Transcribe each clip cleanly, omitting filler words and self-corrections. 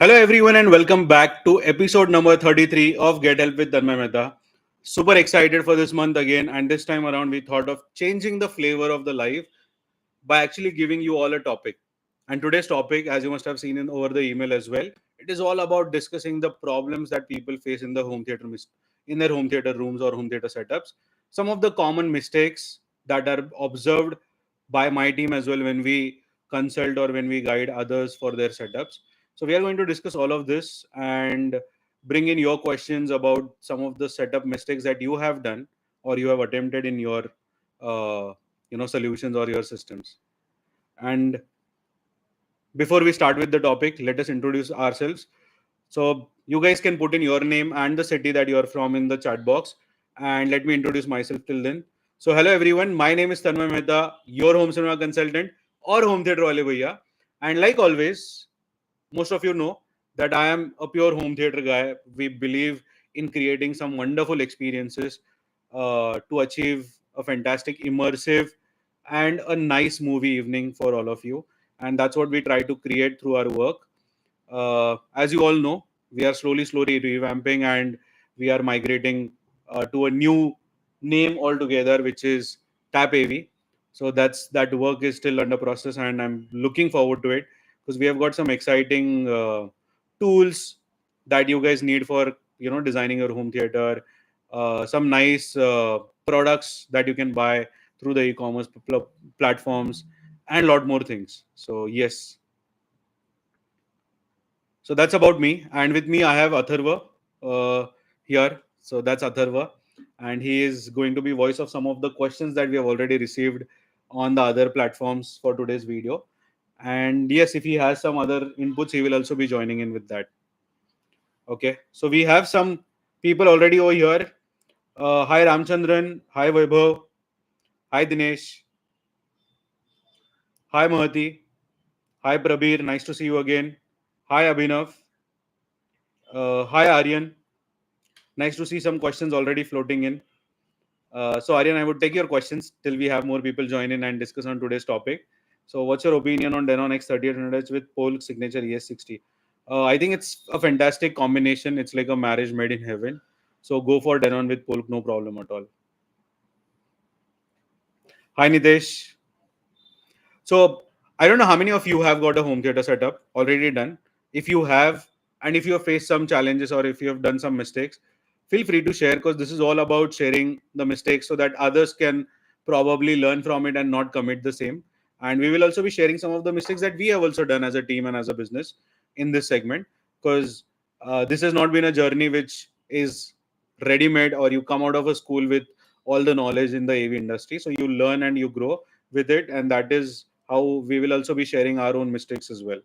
Hello, everyone, and welcome back to episode number 33 of Get Help with Tanmay Mehta. Super excited for this month again, and this time around, we thought of changing the flavor of the life by actually giving you all a topic. And today's topic, as you must have seen in over the email as well, it is all about discussing the problems that people face in the home theater in their home theater rooms or home theater setups. Some of the common mistakes that are observed by my team as well when we consult or when we guide others for their setups. So we are going to discuss all of this and bring in your questions about some of the setup mistakes that you have done or you have attempted in your uh, solutions or your systems. And before we start with the topic, let us introduce ourselves. So you guys can put in your name and the city that you're from in the chat box, and let me introduce myself till then. So hello everyone, my name is Tanmay Mehta, your home cinema consultant or home theater wale bhaiya. And like always, most of you know that I am a pure home theater guy. We believe in creating some wonderful experiences to achieve a fantastic, immersive, and a nice movie evening for all of you. And that's what we try to create through our work. As you all know, we are slowly revamping and we are migrating to a new name altogether, which is Tap AV. So that work is still under process, and I'm looking forward to it because we have got some exciting tools that you guys need for designing your home theater. Some nice products that you can buy through the e-commerce platforms and a lot more things. So yes, so that's about me. And with me, I have Atharva here. So that's Atharva. And he is going to be voice of some of the questions that we have already received on the other platforms for today's video. And yes, if he has some other inputs, he will also be joining in with that. Okay. So we have some people already over here. Hi Ramchandran. Hi Vaibhav. Hi Dinesh. Hi Mahati. Hi Prabir. Nice to see you again. Hi Abhinav. Hi Aryan. Nice to see some questions already floating in. So Aryan, I would take your questions till we have more people join in and discuss on today's topic. So what's your opinion on Denon X3800H with Polk signature ES60? I think it's a fantastic combination. It's like a marriage made in heaven. So go for Denon with Polk, no problem at all. Hi Nitesh. So I don't know how many of you have got a home theater setup already done. If you have, and if you have faced some challenges or if you have done some mistakes, feel free to share because this is all about sharing the mistakes so that others can probably learn from it and not commit the same. And we will also be sharing some of the mistakes that we have also done as a team and as a business in this segment because this has not been a journey which is ready made or you come out of a school with all the knowledge in the AV industry. So you learn and you grow with it, and that is how we will also be sharing our own mistakes as well.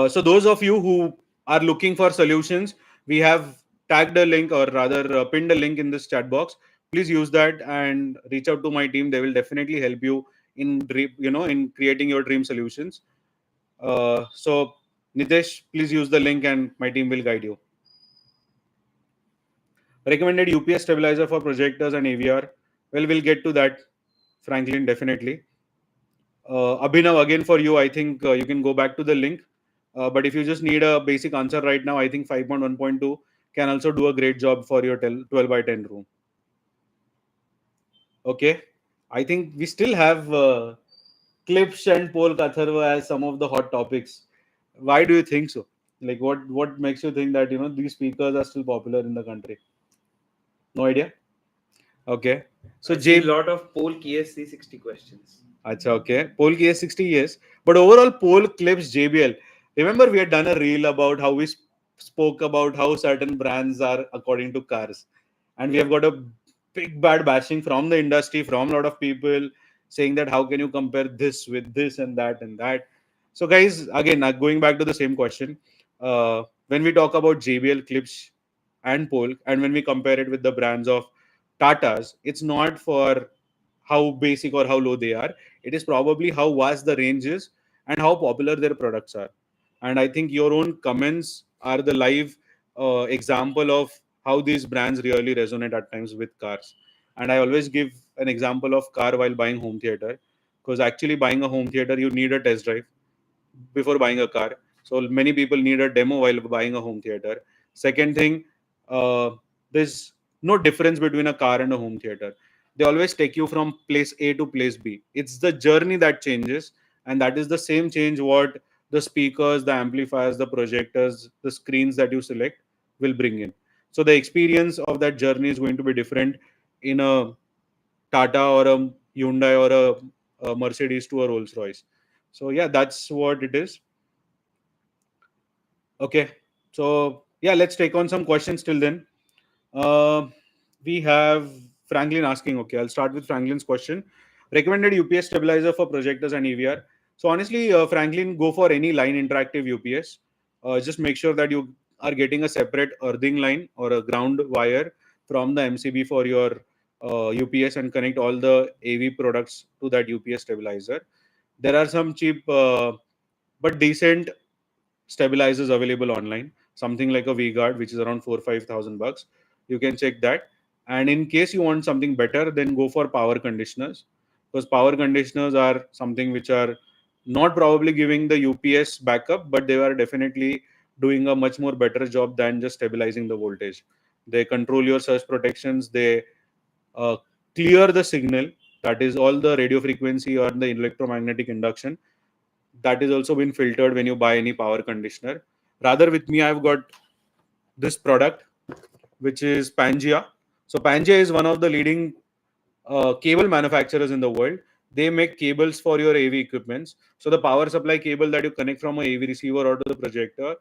So those of you who are looking for solutions, we have tagged a link or rather pinned a link in this chat box. Please use that and reach out to my team. They will definitely help you in in creating your dream solutions. So Nitesh, please use the link and my team will guide you. Recommended UPS stabilizer for projectors and AVR. Well, we'll get to that, Franklin, definitely. Abhinav, again for you, I think you can go back to the link. But if you just need a basic answer right now, I think 5.1.2 can also do a great job for your 12 by 10 room. Okay. I think we still have Clips and Pol Katharva as some of the hot topics. Why do you think so? Like, what makes you think that these speakers are still popular in the country? No idea. Okay. So I see J a lot of poll KS360 questions. Acha, okay. Pole KS60, yes. But overall, Pole clips JBL. Remember, we had done a reel about how we spoke about how certain brands are according to cars. And we have got a big bad bashing from the industry, from a lot of people saying that how can you compare this with this and that and that. So, guys, again, going back to the same question, when we talk about JBL clips and Pole, and when we compare it with the brands of Tatas, it's not for how basic or how low they are. It is probably how vast the range is and how popular their products are. And I think your own comments are the live example of how these brands really resonate at times with cars. And I always give an example of car while buying home theater because actually buying a home theater, you need a test drive. before buying a car. So many people need a demo while buying a home theater. Second thing, uh, there's no difference between a car and a home theater. They always take you from place A to place B. It's the journey that changes, and that is the same change what the speakers, the amplifiers, the projectors, the screens that you select will bring in. So the experience of that journey is going to be different in a Tata or a Hyundai or a Mercedes to a Rolls Royce. So yeah, that's what it is. Okay. So yeah, let's take on some questions till then. Uh, we have Franklin asking. Okay, I'll start with Franklin's question. Recommended UPS stabilizer for projectors and EVR. So honestly, Franklin, go for any line interactive UPS. Just make sure that you are getting a separate earthing line or a ground wire from the MCB for your UPS and connect all the AV products to that UPS stabilizer. There are some cheap but decent stabilizers available online, something like a VGuard, which is around 4 or 5 thousand bucks. You can check that. And in case you want something better, then go for power conditioners, because power conditioners are something which are not probably giving the UPS backup, but they are definitely doing a much more better job than just stabilizing the voltage. They control your surge protections. They uh, clear the signal, that is all the radio frequency or the electromagnetic induction, that is also been filtered when you buy any power conditioner. Rather, with me, I've got this product, which is Pangea. So Pangea is one of the leading cable manufacturers in the world. They make cables for your AV equipments. So the power supply cable that you connect from a AV receiver or to the projector,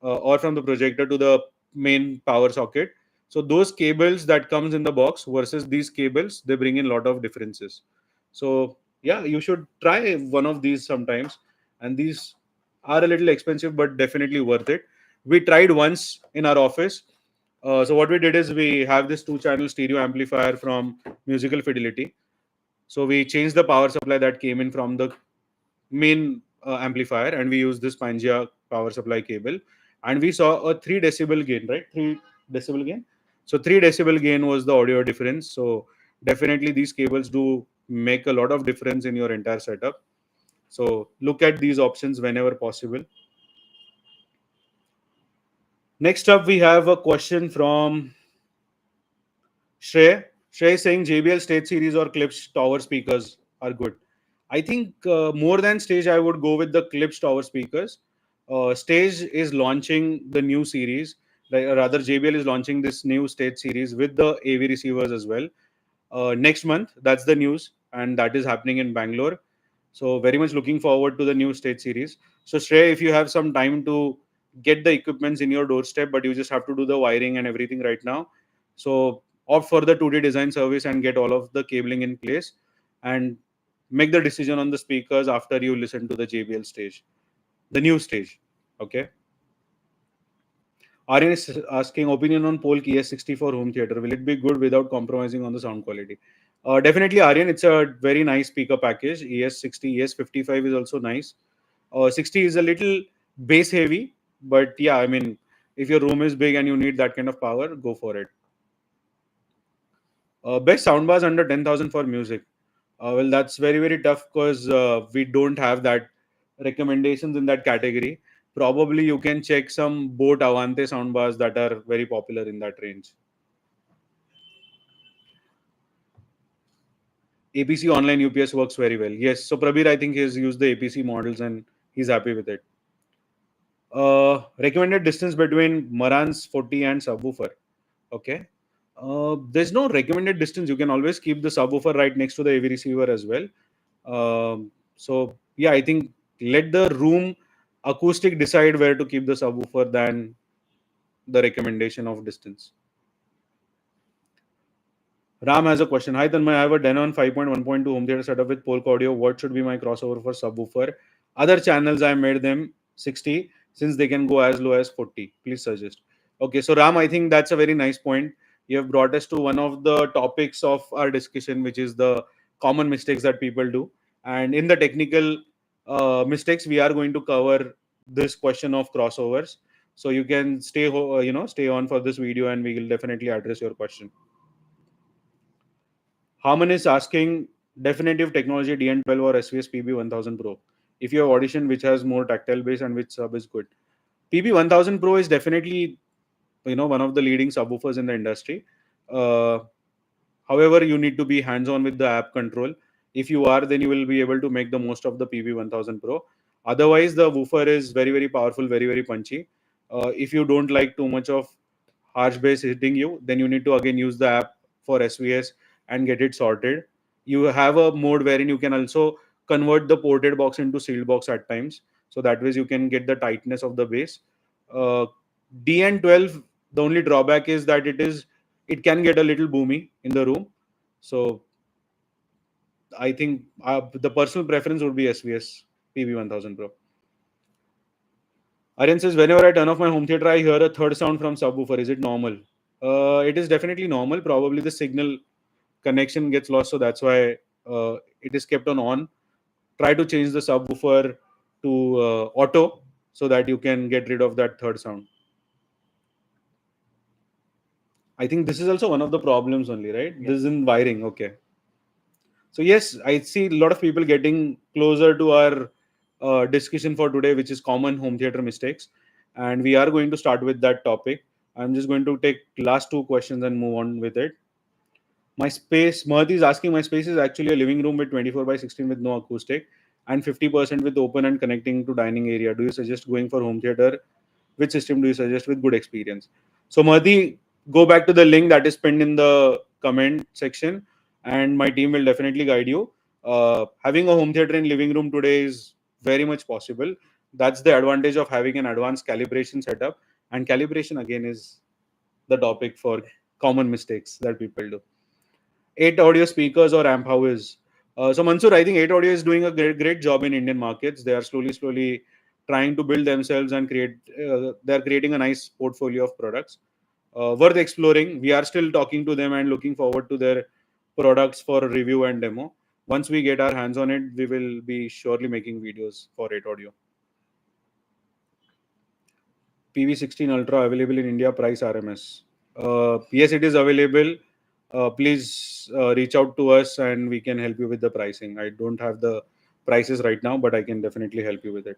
or from the projector to the main power socket. So those cables that comes in the box versus these cables, they bring in a lot of differences. So yeah, you should try one of these sometimes. And these are a little expensive, but definitely worth it. We tried once in our office. So what we did is we have this two-channel stereo amplifier from Musical Fidelity. So we changed the power supply that came in from the main amplifier, and we used this Pangea power supply cable, and we saw a 3 decibel gain, right? 3 decibel gain. So 3 decibel gain was the audio difference. So definitely these cables do make a lot of difference in your entire setup. So look at these options whenever possible. Next up, we have a question from Shrey. Shrey is saying JBL Stage Series or Clips Tower speakers are good. I think more than Stage, I would go with the Clips Tower speakers. Stage is launching the new series, like, rather JBL is launching this new Stage series with the AV receivers as well. Next month, that's the news, and that is happening in Bangalore. So very much looking forward to the new Stage series. So Shrey, if you have some time to get the equipments in your doorstep, but you just have to do the wiring and everything right now, so opt for the 2D design service and get all of the cabling in place, and make the decision on the speakers after you listen to the JBL Stage, the new Stage. Okay. Aryan is asking opinion on Polk ES64 home theater. Will it be good without compromising on the sound quality? Definitely, Aryan. It's a very nice speaker package. ES60, ES55 is also nice. 60 is a little bass heavy, but yeah, I mean, if your room is big and you need that kind of power, go for it. Best soundbars under 10,000 for music. Well, that's very, very tough because we don't have that recommendations in that category. Probably you can check some Boat Avante soundbars that are very popular in that range. APC online UPS works very well. Yes. So Prabir, I think he's used the APC models and he's happy with it. Recommended distance between Marantz 40 and subwoofer. Okay. There's no recommended distance. You can always keep the subwoofer right next to the AV receiver as well. So yeah, I think let the room acoustic decide where to keep the subwoofer than the recommendation of distance. Ram has a question. Hi Tanmay, I have a Denon 5.1.2 home theater setup with Polk audio. What should be my crossover for subwoofer? Other channels I made them 60 since they can go as low as 40. Please suggest. Okay, so Ram, I think that's a very nice point. You have brought us to one of the topics of our discussion, which is the common mistakes that people do. And in the technical mistakes, we are going to cover this question of crossovers. So you can stay on for this video, and we will definitely address your question. Harman is asking definitive technology DN12 or SVS PB 1000 Pro. if you have audition which has more tactile bass and which sub is good. PB1000 Pro is definitely, one of the leading subwoofers in the industry. uh, However, you need to be hands on with the app control. If you are, then you will be able to make the most of the PB1000 Pro. Otherwise, the woofer is very, very powerful, very, very punchy. If you don't like too much of harsh bass hitting you, then you need to again use the app for SVS and get it sorted. You have a mode wherein you can also convert the ported box into sealed box at times. So that way you can get the tightness of the bass. Uh, DN12, the only drawback is that it can get a little boomy in the room. So I think the personal preference would be SVS PB1000 Pro. Aryan says, whenever I turn off my home theater, I hear a third sound from subwoofer. Is it normal? It is definitely normal. Probably the signal connection gets lost, so that's why it is kept on. Try to change the subwoofer to auto so that you can get rid of that third sound. I think this is also one of the problems only, right? Yeah. This is in wiring. Okay. So yes, I see a lot of people getting closer to our discussion for today, which is common home theater mistakes, and we are going to start with that topic. I'm just going to take last two questions and move on with it. My space, Mahati is asking, my space is actually a living room with 24 by 16 with no acoustic and 50% with open and connecting to dining area. Do you suggest going for home theater? Which system do you suggest with good experience? So Mahati, go back to the link that is pinned in the comment section, and my team will definitely guide you. Having a home theater in living room today is very much possible. That's the advantage of having an advanced calibration setup, and calibration again is the topic for common mistakes that people do. 8 audio speakers or amp how is? So Mansoor, I think 8 audio is doing a great job in Indian markets. They are slowly trying to build themselves and create. They are creating a nice portfolio of products worth exploring. We are still talking to them and looking forward to their products for review and demo. Once we get our hands on it, we will be surely making videos for 8 audio. PV16 Ultra available in India, price RMS. Yes, it is available. Please reach out to us and we can help you with the pricing. I don't have the prices right now, but I can definitely help you with it.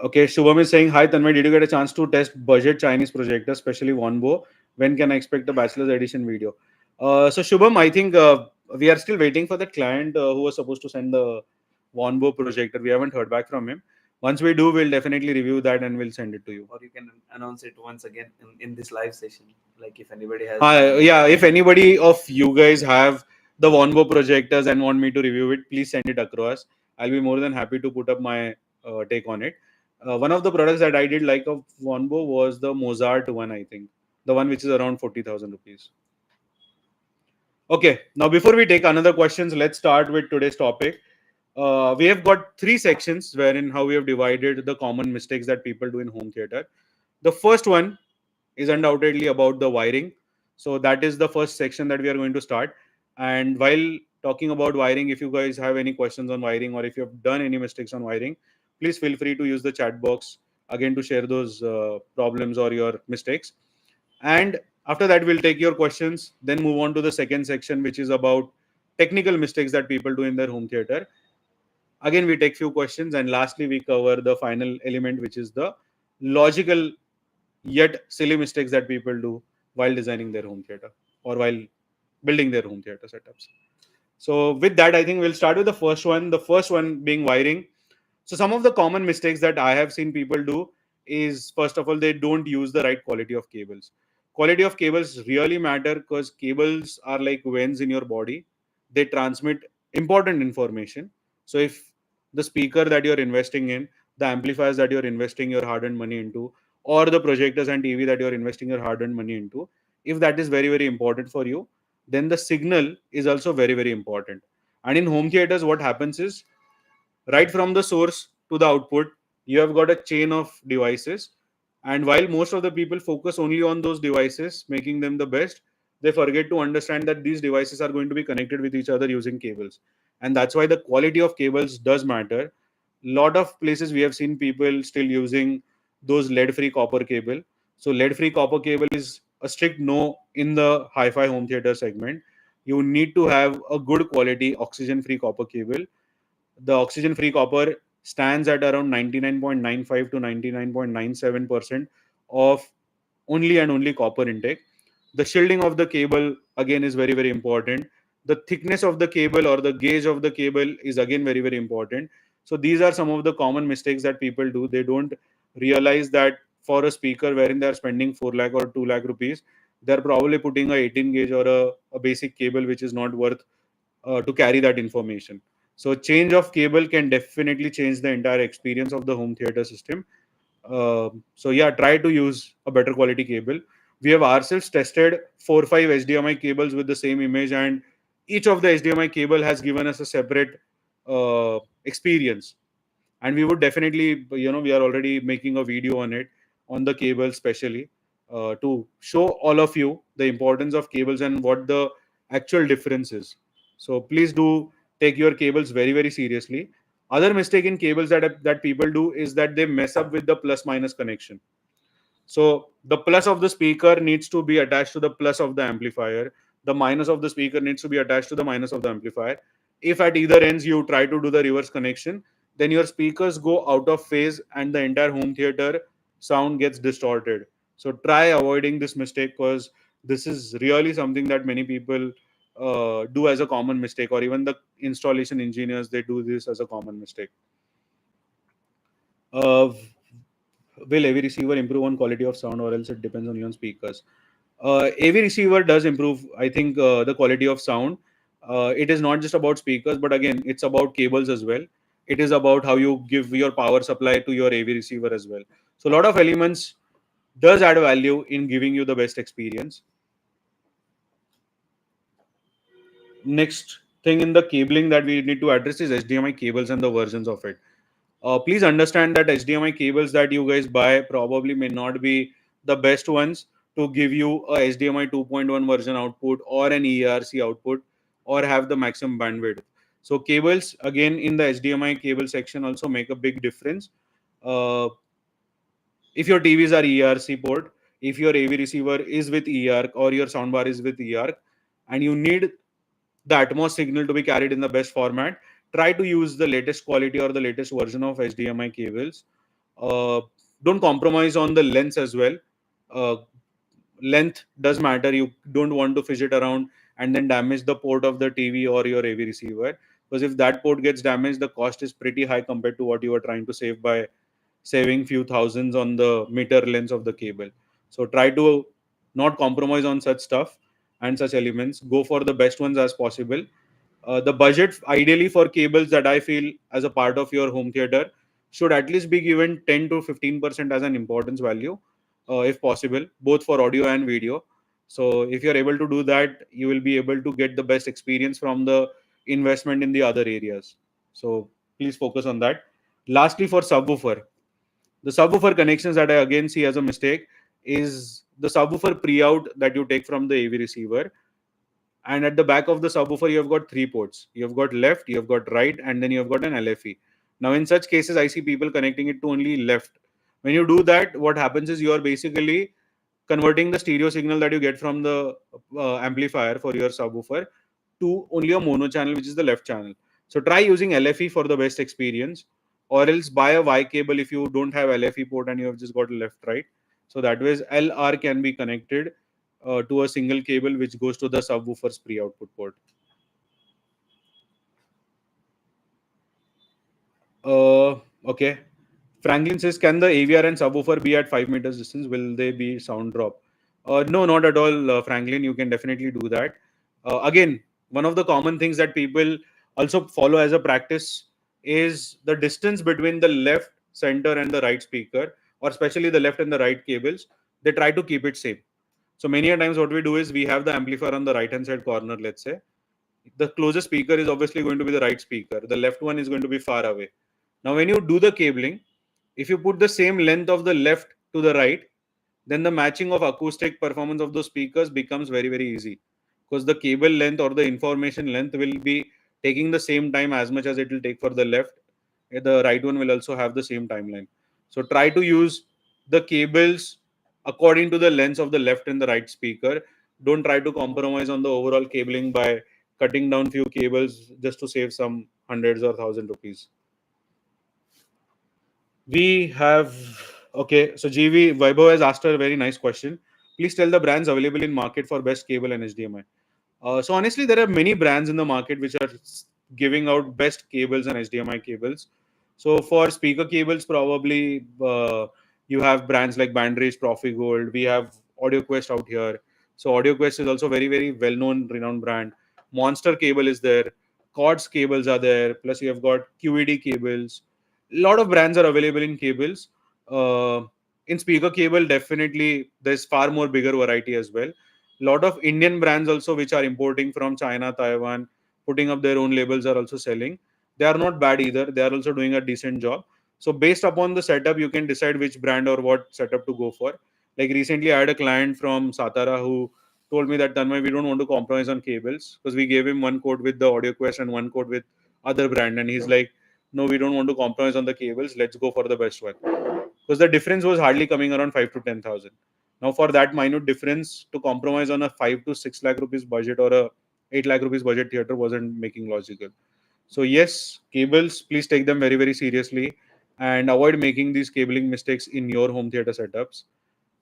Okay, Shubham is saying, hi Tanmay, did you get a chance to test budget Chinese projector, especially Wanbo? When can I expect the bachelor's edition video? So Shubham, I think we are still waiting for the client who was supposed to send the Wanbo projector. We haven't heard back from him. Once we do, we'll definitely review that and we'll send it to you. Or you can announce it once again in this live session. Like if anybody has. Yeah, if anybody of you guys have the Wanbo projectors and want me to review it, please send it across. I'll be more than happy to put up my take on it. One of the products that I did like of Wanbo was the Mozart one, I think. The one which is around 40,000 rupees. Okay, now before we take another questions, let's start with today's topic. We have got three sections wherein how we have divided the common mistakes that people do in home theater. The first one is undoubtedly about the wiring. So that is the first section that we are going to start. And while talking about wiring, if you guys have any questions on wiring or if you have done any mistakes on wiring, please feel free to use the chat box again to share those problems or your mistakes. And after that, we'll take your questions, then move on to the second section, which is about technical mistakes that people do in their home theater. Again, we take few questions, and lastly, we cover the final element, which is the logical yet silly mistakes that people do while designing their home theater or while building their home theater setups. So with that, I think we'll start with the first one. The first one being wiring. So some of the common mistakes that I have seen people do is, first of all, they don't use the right quality of cables. Quality of cables really matter because cables are like veins in your body. They transmit important information. So if the speaker that you're investing in, the amplifiers that you're investing your hard-earned money into, or the projectors and TV that you're investing your hard-earned money into, if that is very, very important for you, then the signal is also very, very important. And in home theaters, what happens is, right from the source to the output, you have got a chain of devices. And while most of the people focus only on those devices, making them the best, they forget to understand that these devices are going to be connected with each other using cables. And that's why the quality of cables does matter. Lot of places we have seen people still using those lead free copper cable. So lead free copper cable is a strict no in the hi-fi home theater segment. You need to have a good quality oxygen free copper cable. The oxygen free copper stands at around 99.95 to 99.97% of only and only copper intake. The shielding of the cable again is very, very important. The thickness of the cable or the gauge of the cable is again very, very important. So these are some of the common mistakes that people do. They don't realize that for a speaker wherein they are spending 4 lakh or 2 lakh rupees, they're probably putting a 18 gauge or a basic cable which is not worth to carry that information. So change of cable can definitely change the entire experience of the home theater system. So yeah, try to use a better quality cable. We have ourselves tested 4 5 HDMI cables with the same image, and each of the HDMI cable has given us a separate experience. And we would definitely, we are already making a video on it, on the cable specially, to show all of you the importance of cables and what the actual difference is. So please do take your cables very, very seriously. Other mistake in cables that people do is that they mess up with the plus minus connection. So the plus of the speaker needs to be attached to the plus of the amplifier. The minus of the speaker needs to be attached to the minus of the amplifier. If at either ends you try to do the reverse connection, then your speakers go out of phase and the entire home theater sound gets distorted. So try avoiding this mistake, because this is really something that many people do as a common mistake, or even the installation engineers, they do this as a common mistake. Uh, will AV receiver improve on quality of sound, or else it depends on your speakers? AV receiver does improve, I think, the quality of sound. It is not just about speakers, but again, it's about cables as well. It is about how you give your power supply to your AV receiver as well. So a lot of elements does add value in giving you the best experience. Next thing in the cabling that we need to address is HDMI cables and the versions of it. Please understand that HDMI cables that you guys buy probably may not be the best ones to give you a HDMI 2.1 version output or an ERC output or have the maximum bandwidth. So cables again in the HDMI cable section also make a big difference. Uh, if your TVs are ERC port, if your AV receiver is with EARC or your soundbar is with EARC, and you need the Atmos signal to be carried in the best format, try to use the latest quality or the latest version of HDMI cables. Uh, don't compromise on the lengths as well. Uh, Length does matter. You don't want to fidget around and then damage the port of the TV or your AV receiver, because if that port gets damaged, the cost is pretty high compared to what you are trying to save by saving few thousands on the meter lengths of the cable. So try to not compromise on such stuff and such elements. Go for the best ones as possible. The budget ideally for cables that I feel as a part of your home theater should at least be given 10 to 15% as an importance value, if possible, both for audio and video. So if you're able to do that, you will be able to get the best experience from the investment in the other areas. So please focus on that. Lastly, for subwoofer, the subwoofer connections that I again see as a mistake is the subwoofer pre-out that you take from the AV receiver. And at the back of the subwoofer, you have got three ports. You have got left, you have got right, and then you have got an LFE. Now, in such cases, I see people connecting it to only left. When you do that, what happens is you are basically converting the stereo signal that you get from the amplifier for your subwoofer to only a mono channel, which is the left channel. So try using LFE for the best experience, or else buy a Y cable if you don't have LFE port and you have just got left right. So that way, LR can be connected to a single cable which goes to the subwoofer's pre-output port. Okay. Franklin says, can the AVR and subwoofer be at 5 meters distance? Will they be sound drop? No, not at all, Franklin. You can definitely do that. Again, one of the common things that people also follow as a practice is the distance between the left, center, and the right speaker, or especially the left and the right cables. They try to keep it same. So many a times, what we do is we have the amplifier on the right hand side corner, let's say. The closest speaker is obviously going to be the right speaker. The left one is going to be far away. Now, when you do the cabling, if you put the same length of the left to the right, then the matching of acoustic performance of those speakers becomes very, very easy, because the cable length or the information length will be taking the same time as much as it will take for the left. The right one will also have the same timeline. So try to use the cables according to the lengths of the left and the right speaker. Don't try to compromise on the overall cabling by cutting down few cables just to save some hundreds or thousand rupees. We have okay. So GV Vaibhav has asked a very nice question. Please tell the brands available in market for best cable and HDMI. So honestly, there are many brands in the market which are giving out best cables and HDMI cables. So for speaker cables, probably you have brands like Bandreach, Profi Gold. We have AudioQuest out here. So AudioQuest is also very well-known, renowned brand. Monster cable is there. Cords cables are there. Plus you have got QED cables. A lot of brands are available in cables. Uh, in speaker cable, definitely there's far more bigger variety as well. Lot of Indian brands also which are importing from China, Taiwan, putting up their own labels are also selling. They are not bad either. They are also doing a decent job. So based upon the setup, you can decide which brand or what setup to go for. Like recently, I had a client from Satara who told me that Tanmay, we don't want to compromise on cables because we gave him one quote with the AudioQuest and one quote with other brand, and he's like, no, we don't want to compromise on the cables. Let's go for the best one because the difference was hardly coming around 5 to 10,000. Now, for that minute difference to compromise on a 5 to 6 lakh rupees budget or a 8 lakh rupees budget theater wasn't making logical. So yes, cables, please take them very seriously and avoid making these cabling mistakes in your home theater setups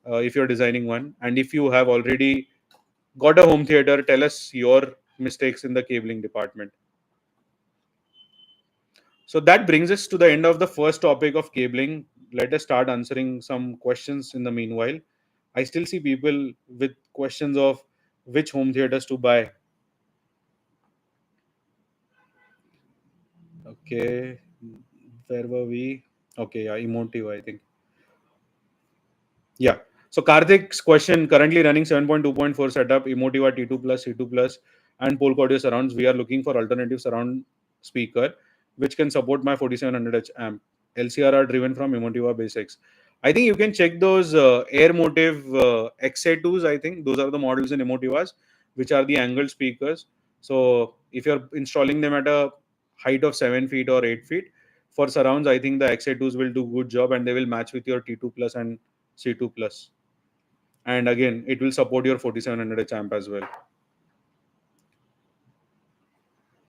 if you're designing one. And if you have already got a home theater, tell us your mistakes in the cabling department. So that brings us to the end of the first topic of cabling. Let us start answering some questions in the meanwhile. I still see people with questions of which home theaters to buy. Okay, where were we? Okay, yeah, Emotive, I think. Yeah. So Karthik's question currently running 7.2.4 setup, Emotiva T2 plus, C2 plus, and Polk audio surrounds. We are looking for alternative surround speaker which can support my 4700H amp. LCR are driven from Emotiva Basics. I think you can check those Air Motive XA2s. I think those are the models in Emotivas, which are the angled speakers. So if you're installing them at a height of 7 feet or 8 feet for surrounds, I think the XA2s will do good job and they will match with your T2 plus and C2 plus, and again it will support your 4700H amp as well.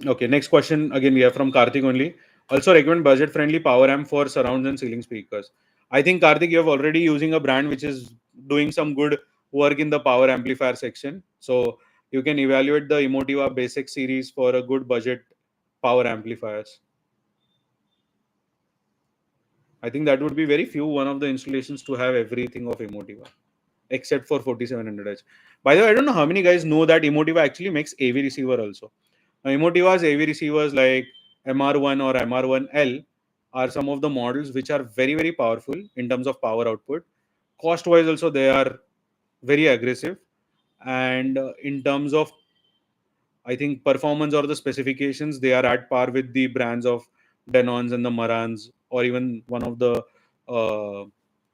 Okay, next question again we have from Karthik only. Also recommend budget friendly power amp for surrounds and ceiling speakers. I think Karthik, you have already using a brand which is doing some good work in the power amplifier section, so you can evaluate the Emotiva Basic series for a good budget power amplifiers. I think that would be very few one of the installations to have everything of Emotiva except for 4700H. By the way, I don't know how many guys know that Emotiva actually makes AV receiver also. Now, Emotiva's AV receivers like MR1 or MR1L are some of the models which are very powerful in terms of power output. Cost wise, also, they are very aggressive. And in terms of, I think, performance or the specifications, they are at par with the brands of Denons and the Marans, or even one of the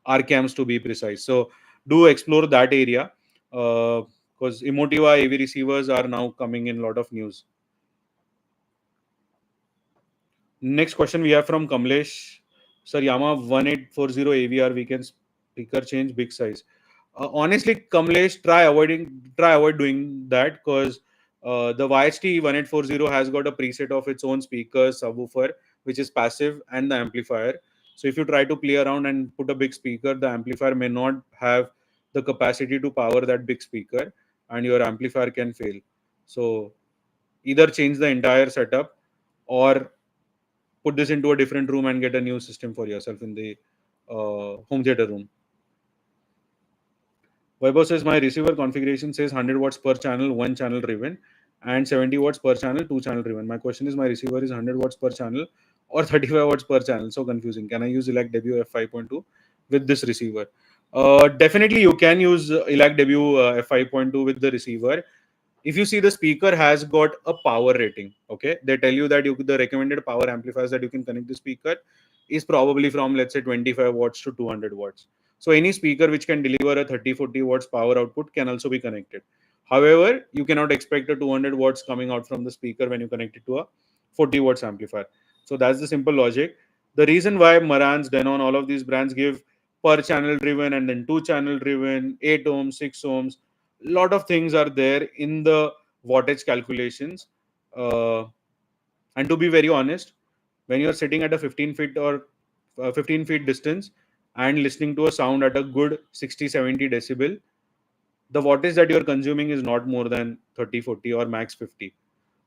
Arcams to be precise. So, do explore that area because Emotiva AV receivers are now coming in a lot of news. Next question we have from Kamlesh. Sir, Yamaha 1840 AVR weekend speaker change big size. Honestly, Kamlesh, try avoid doing that because the YHT 1840 has got a preset of its own speaker, subwoofer, which is passive, and the amplifier. So if you try to play around and put a big speaker, the amplifier may not have the capacity to power that big speaker, and your amplifier can fail. So either change the entire setup or put this into a different room and get a new system for yourself in the home theater room. Vaibhav says my receiver configuration says 100 watts per channel, one channel driven, and 70 watts per channel, two channel driven. My question is my receiver is 100 watts per channel or 35 watts per channel. So confusing. Can I use ELAC W F5.2 with this receiver? Definitely, you can use ELAC W F5.2 with the receiver. If you see the speaker has got a power rating, okay, they tell you that the recommended power amplifiers that you can connect the speaker is probably from, let's say, 25 watts to 200 watts. So any speaker which can deliver a 30-40 watts power output can also be connected. However, you cannot expect a 200 watts coming out from the speaker when you connect it to a 40 watts amplifier. So that's the simple logic. The reason why Marantz, Denon, all of these brands give per channel driven and then two channel driven, 8 ohms, 6 ohms, lot of things are there in the wattage calculations. Uh, and to be very honest, when you're sitting at a 15 feet or 15 feet distance and listening to a sound at a good 60-70 decibel, the wattage that you're consuming is not more than 30, 40 or max 50.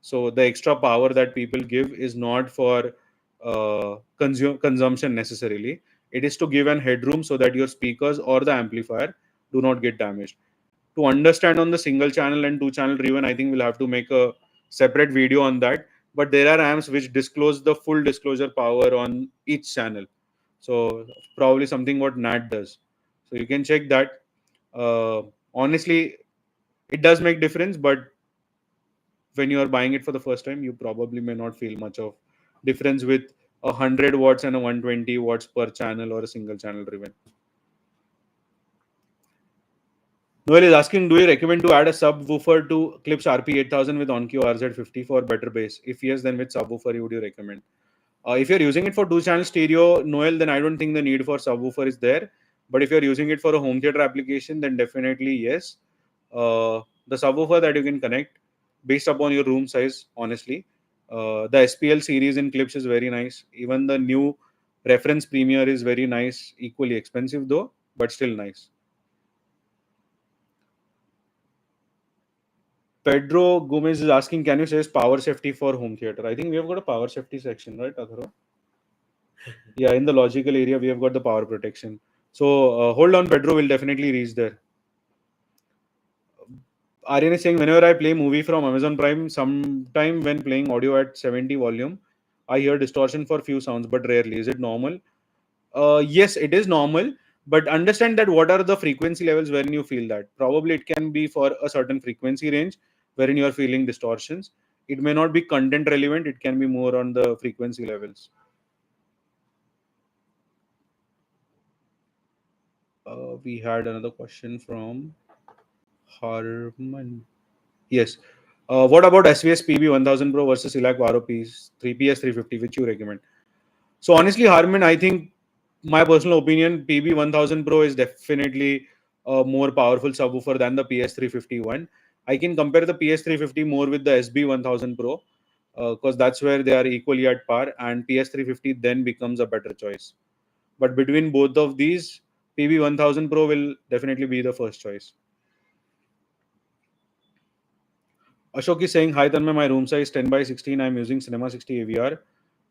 So the extra power that people give is not for consumption necessarily. It is to give an headroom so that your speakers or the amplifier do not get damaged. To understand on the single channel and two channel driven, I think we'll have to make a separate video on that. But there are amps which disclose the full disclosure power on each channel. So probably something what NAT does. So you can check that. Uh, Honestly, it does make difference, but when you are buying it for the first time, you probably may not feel much of difference with 100 watts and a 120 watts per channel or a single channel driven. Noel is asking, do you recommend to add a subwoofer to Clips RP 8000 with OnQ RZ50 for better bass? If yes, then which subwoofer would you recommend? If you're using it for two channel stereo, Noel, then I don't think the need for subwoofer is there. But if you're using it for a home theater application, then definitely yes. The subwoofer that you can connect based upon your room size, honestly. The SPL series in Clips is very nice. Even the new Reference Premier is very nice, equally expensive though, but still nice. Pedro Gomez is asking, can you suggest power safety for home theater? I think we have got a power safety section, right, Atharo? Yeah, in the logical area, we have got the power protection. So hold on, Pedro will definitely reach there. Aryan is saying, whenever I play movie from Amazon Prime, sometime when playing audio at 70 volume, I hear distortion for few sounds, but rarely. Is it normal? Yes, it is normal, but understand that what are the frequency levels wherein you feel that. Probably it can be for a certain frequency range wherein you are feeling distortions. It may not be content relevant, it can be more on the frequency levels. We had another question from Harman. Yes. What about SVS PB 1000 Pro versus Elac Varo PS 350, which you recommend? So honestly, Harman, I think my personal opinion, PB 1000 Pro is definitely a more powerful subwoofer than the PS 350 one. I can compare the PS 350 more with the SB 1000 Pro because that's where they are equally at par, and PS 350 then becomes a better choice. But between both of these, PB 1000 Pro will definitely be the first choice. Ashok is saying, hi Tanmay, my room size 10 by 16. I'm using Cinema 60 AVR.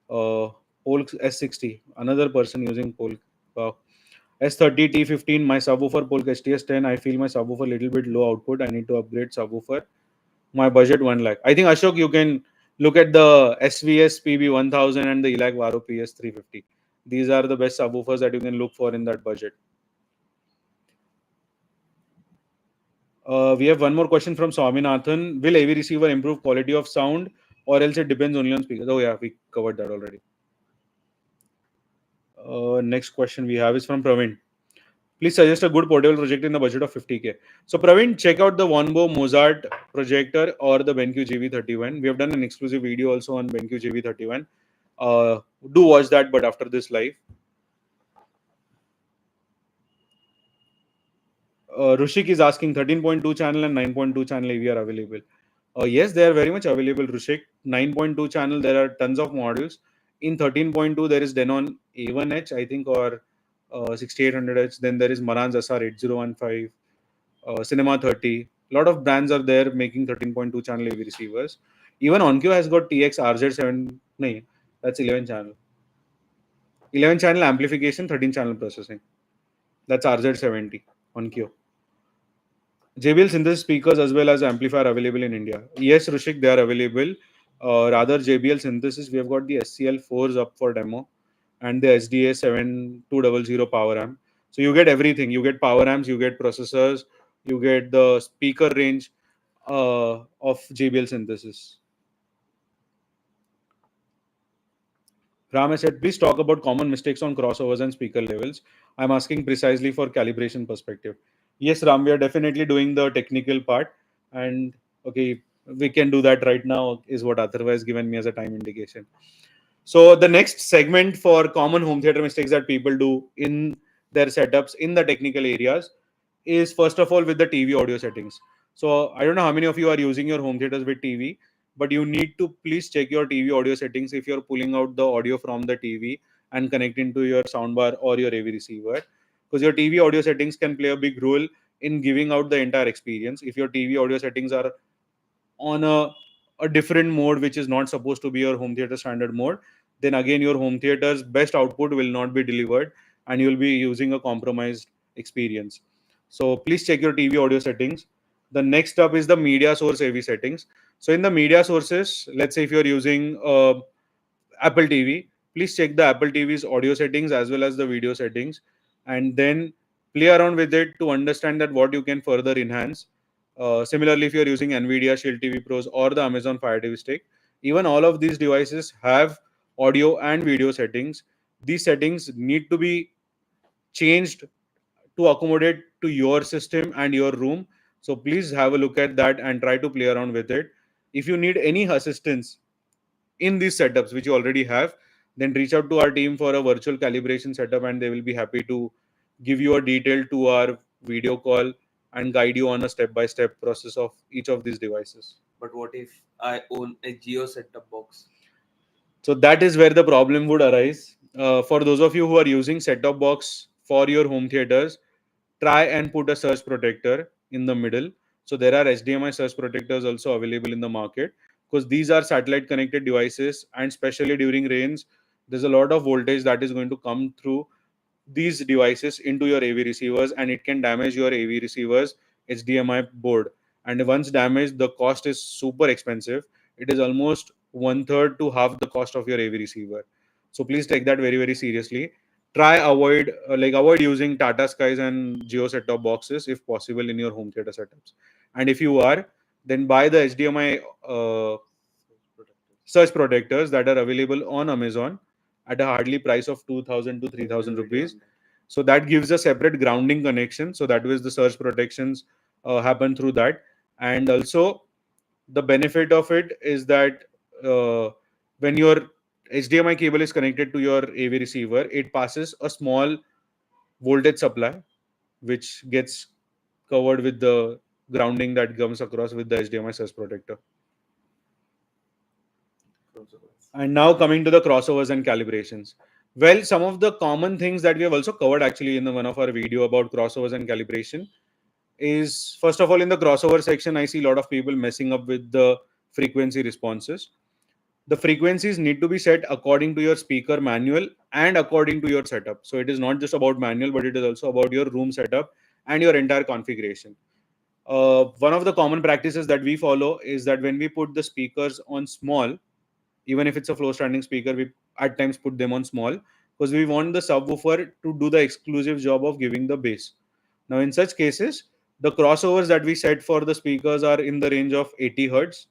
Polk S60. Another person using Polk. S30 T15. My subwoofer Polk STS 10. I feel my subwoofer little bit low output. I need to upgrade subwoofer. My budget 1 lakh. I think Ashok, you can look at the SVS PB 1000 and the Elac Varo PS 350. These are the best subwoofers that you can look for in that budget. We have one more question from Swaminathan. Will AV receiver improve quality of sound, or else it depends only on speakers? Oh yeah, we covered that already. Next question we have is from Praveen. Please suggest a good portable projector in the budget of 50K. So Praveen, check out the Wanbo Mozart projector or the BenQ JV31. We have done an exclusive video also on BenQ JV31. Do watch that, but after this live. Rushik is asking 13.2 channel and 9.2 channel AV are available. Yes, they are very much available, Rushik. 9.2 channel, there are tons of models. In 13.2, there is Denon A1H, I think, or 6800H. Then there is Marantz SR 8015, Cinema 30. A lot of brands are there making 13.2 channel AV receivers. Even OnQ has got TX RZ7. No, that's 11 channel. 11 channel amplification, 13 channel processing. That's RZ70 OnQ. JBL synthesis speakers as well as amplifier available in India. Yes, Rushik, they are available. Rather, JBL synthesis, we have got the SCL4s up for demo and the SDA 7200 power amp. So you get everything. You get power amps, you get processors, you get the speaker range of JBL synthesis. Ram has said, please talk about common mistakes on crossovers and speaker levels. I'm asking precisely for calibration perspective. Yes, Ram, we are definitely doing the technical part. And okay, we can do that right now, is what Atharva has given me as a time indication. So the next segment for common home theater mistakes that people do in their setups in the technical areas is first of all with the TV audio settings. So I don't know how many of you are using your home theaters with TV, but you need to please check your TV audio settings if you're pulling out the audio from the TV and connecting to your soundbar or your AV receiver, because your TV audio settings can play a big role in giving out the entire experience. If your TV audio settings are on a different mode which is not supposed to be your home theater standard mode, then again your home theater's best output will not be delivered and you'll be using a compromised experience. So please check your TV audio settings. The next up is the media source AV settings. So in the media sources, let's say if you're using Apple TV, please check the Apple TV's audio settings as well as the video settings, and then play around with it to understand that what you can further enhance. Similarly, if you're using NVIDIA Shield TV Pros or the Amazon Fire TV Stick, even all of these devices have audio and video settings. These settings need to be changed to accommodate to your system and your room. So please have a look at that and try to play around with it. If you need any assistance in these setups which you already have, then reach out to our team for a virtual calibration setup and they will be happy to give you a detail to our video call and guide you on a step-by-step process of each of these devices. But what if I own a Geo set-top box? So that is where the problem would arise. For those of you who are using set-top box for your home theaters, try and put a surge protector in the middle. So there are HDMI surge protectors also available in the market, because these are satellite connected devices, and especially during rains, there's a lot of voltage that is going to come through these devices into your AV receivers, and it can damage your AV receivers HDMI board. And once damaged, the cost is super expensive. It is almost one third to half the cost of your AV receiver. So please take that very, very seriously. Try avoid using Tata Skies and Geo set-top boxes if possible in your home theater setups. And if you are, then buy the HDMI surge protectors that are available on Amazon at a hardly price of 2,000 to 3,000 rupees. So that gives a separate grounding connection. So that was the surge protections happen through that. And also the benefit of it is that when your HDMI cable is connected to your AV receiver, it passes a small voltage supply, which gets covered with the grounding that comes across with the HDMI surge protector. And now coming to the crossovers and calibrations. Well, some of the common things that we have also covered actually in one of our video about crossovers and calibration is, first of all, in the crossover section, I see a lot of people messing up with the frequency responses. The frequencies need to be set according to your speaker manual and according to your setup. So it is not just about manual, but it is also about your room setup and your entire configuration. One of the common practices that we follow is that when we put the speakers on small, even if it's a floor standing speaker, we at times put them on small because we want the subwoofer to do the exclusive job of giving the bass. Now, in such cases, the crossovers that we set for the speakers are in the range of 80 hertz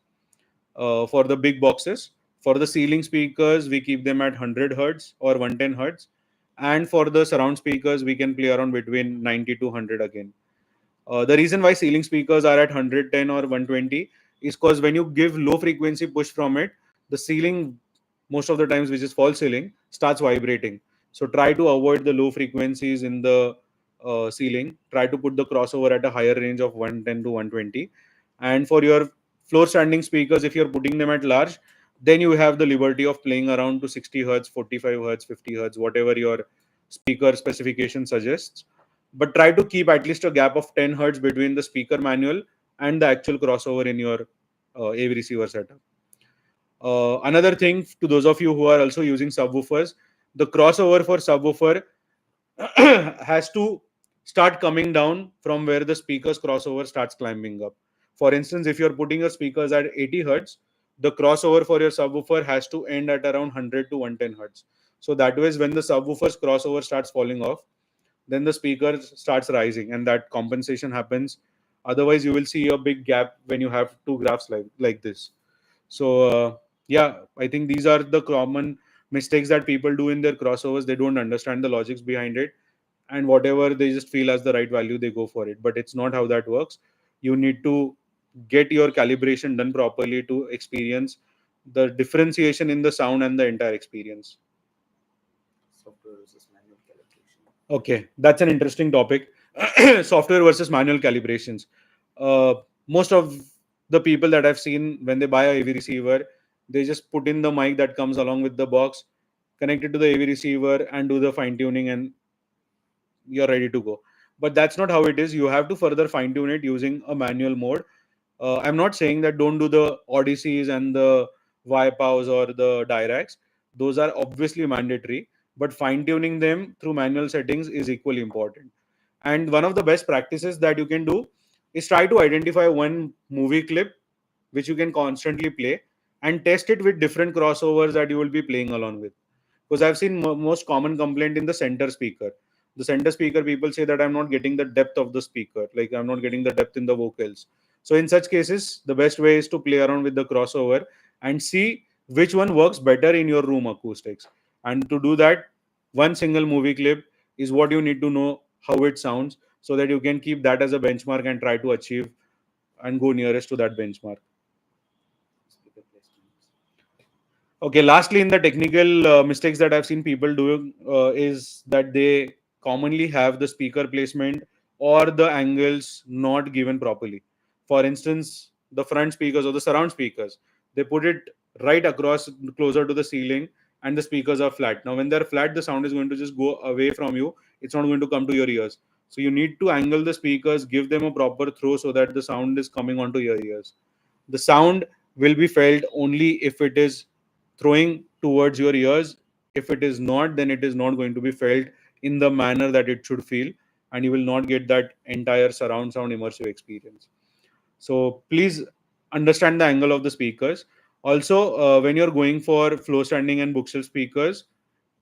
for the big boxes. For the ceiling speakers, we keep them at 100 hertz or 110 hertz. And for the surround speakers, we can play around between 90 to 100 again. The reason why ceiling speakers are at 110 or 120 is because when you give low frequency push from it, the ceiling, most of the times, which is false ceiling, starts vibrating. So try to avoid the low frequencies in the ceiling. Try to put the crossover at a higher range of 110 to 120. And for your floor standing speakers, if you're putting them at large, then you have the liberty of playing around to 60 hertz, 45 hertz, 50 hertz, whatever your speaker specification suggests. But try to keep at least a gap of 10 hertz between the speaker manual and the actual crossover in your AV receiver setup. Another thing, to those of you who are also using subwoofers, the crossover for subwoofer has to start coming down from where the speaker's crossover starts climbing up. For instance, if you're putting your speakers at 80 hertz, the crossover for your subwoofer has to end at around 100 to 110 hertz. So that way, when the subwoofer's crossover starts falling off, then the speaker starts rising and that compensation happens. Otherwise, you will see a big gap when you have two graphs like this. So, yeah, I think these are the common mistakes that people do in their crossovers. They don't understand the logics behind it, and whatever they just feel as the right value, they go for it. But it's not how that works. You need to get your calibration done properly to experience the differentiation in the sound and the entire experience. Software versus manual calibration. Okay, that's an interesting topic. Software versus manual calibrations. Most of the people that I've seen when they buy a AV receiver, they just put in the mic that comes along with the box, connect it to the AV receiver, and do the fine tuning, and you're ready to go. But that's not how it is. You have to further fine tune it using a manual mode. I'm not saying that don't do the Odysseys and the Vipaws or the Diracs. Those are obviously mandatory, but fine tuning them through manual settings is equally important. And one of the best practices that you can do is try to identify one movie clip which you can constantly play and test it with different crossovers that you will be playing along with. Because I've seen most common complaint in the center speaker. The center speaker, people say that I'm not getting the depth of the speaker, like I'm not getting the depth in the vocals. So in such cases, the best way is to play around with the crossover and see which one works better in your room acoustics. And to do that, one single movie clip is what you need to know how it sounds, so that you can keep that as a benchmark and try to achieve and go nearest to that benchmark. Speaker placements. Okay, lastly, in the technical mistakes that I've seen people doing is that they commonly have the speaker placement or the angles not given properly. For instance, the front speakers or the surround speakers, they put it right across closer to the ceiling, and the speakers are flat. Now, when they're flat, the sound is going to just go away from you, it's not going to come to your ears. So, you need to angle the speakers, give them a proper throw so that the sound is coming onto your ears. The sound will be felt only if it is throwing towards your ears. If it is not, then it is not going to be felt in the manner that it should feel, and you will not get that entire surround sound immersive experience. So please understand the angle of the speakers. Also, when you're going for floor standing and bookshelf speakers,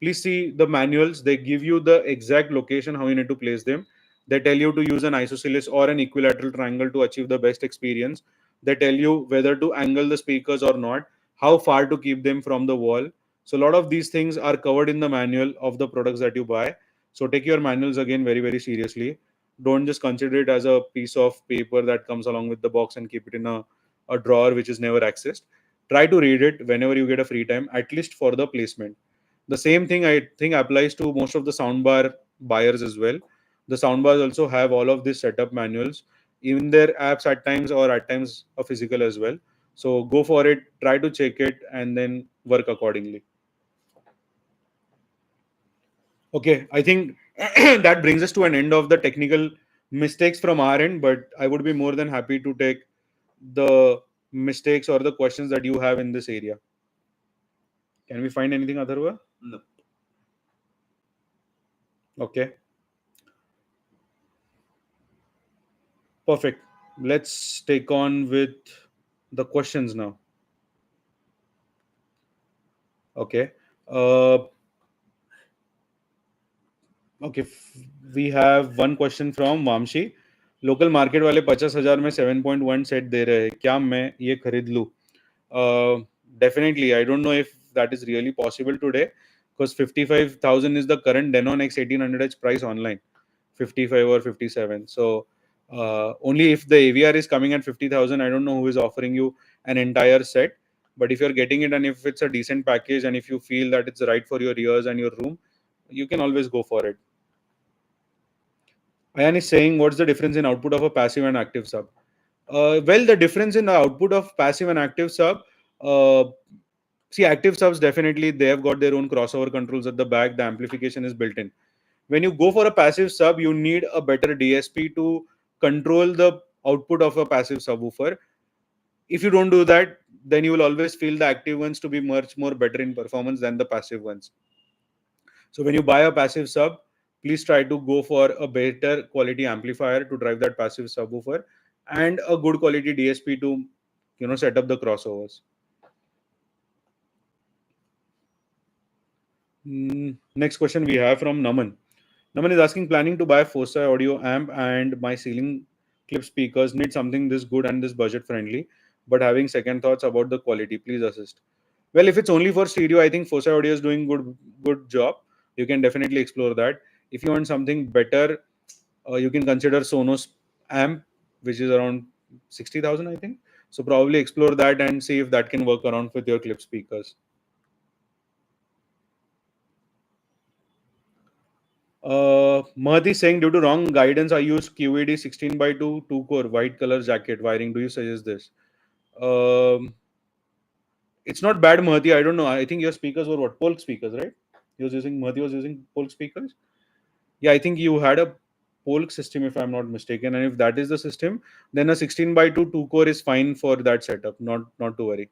please see the manuals. They give you the exact location how you need to place them. They tell you to use an isosceles or an equilateral triangle to achieve the best experience. They tell you whether to angle the speakers or not, how far to keep them from the wall. So a lot of these things are covered in the manual of the products that you buy. So take your manuals again very, very seriously. Don't just consider it as a piece of paper that comes along with the box and keep it in a drawer which is never accessed. Try to read it whenever you get a free time, at least for the placement. The same thing I think applies to most of the soundbar buyers as well. The soundbars also have all of these setup manuals in their apps at times, or at times a physical as well. So go for it, try to check it, and then work accordingly. Okay, I think that brings us to an end of the technical mistakes from our end, but I would be more than happy to take the mistakes or the questions that you have in this area. Can we find anything, Atharva? No. Okay, perfect. Let's take on with the questions now. Okay. Uh, okay. We have one question from Vamshi. Local market वाले 50,000 में 7.1 set दे रहे हैं, क्या मैं ये खरीद लूँ? Definitely, I don't know if that is really possible today, because 55,000 is the current Denon X 1800H price online, 55 or 57. So only if the AVR is coming at 50,000, I don't know who is offering you an entire set. But if you're getting it and if it's a decent package and if you feel that it's right for your ears and your room, you can always go for it. Ayan is saying, what's the difference in output of a passive and active sub? Well, the difference in the output of passive and active sub, uh, see, active subs definitely they have got their own crossover controls at the back. The amplification is built in. When you go for a passive sub, you need a better DSP to control the output of a passive subwoofer. If you don't do that, then you will always feel the active ones to be much more better in performance than the passive ones. So when you buy a passive sub, please try to go for a better quality amplifier to drive that passive subwoofer, and a good quality DSP to set up the crossovers. Next question we have from Naman. Naman is asking, planning to buy Foci audio amp and my ceiling clip speakers, need something this good and this budget friendly, but having second thoughts about the quality. Please assist. Well, if it's only for stereo, I think Foci audio is doing good job. You can definitely explore that. If you want something better, you can consider Sonos amp, which is around 60,000, I think. So probably explore that and see if that can work around with your clip speakers. Mahati saying, due to wrong guidance, I use QED 16 by 2 2 core white color jacket wiring. Do you suggest this? Um, it's not bad, Mahati. I don't know. I think your speakers were what? Polk speakers, right? He was using Mahati was using Polk speakers. Yeah, I think you had a Polk system, if I'm not mistaken. And if that is the system, then a 16 by 2 two core is fine for that setup. Not to worry.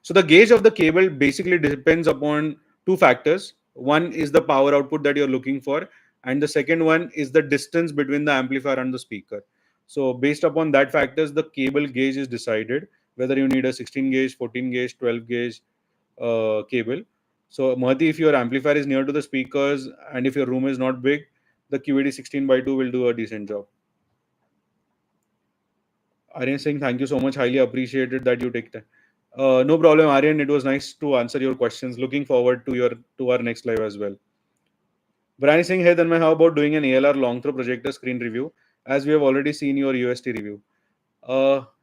So the gauge of the cable basically depends upon two factors. One is the power output that you're looking for, and the second one is the distance between the amplifier and the speaker. So based upon that factors, the cable gauge is decided whether you need a 16 gauge, 14 gauge, 12 gauge cable. So Mahdi, if your amplifier is near to the speakers and if your room is not big, the QED 16 by 2 will do a decent job. Aryan saying thank you so much. Highly appreciated that you take time. No problem, Aryan. It was nice to answer your questions. Looking forward to our next live as well. Brian is saying, hey Tanmay, how about doing an ALR long throw projector screen review? As we have already seen your UST review.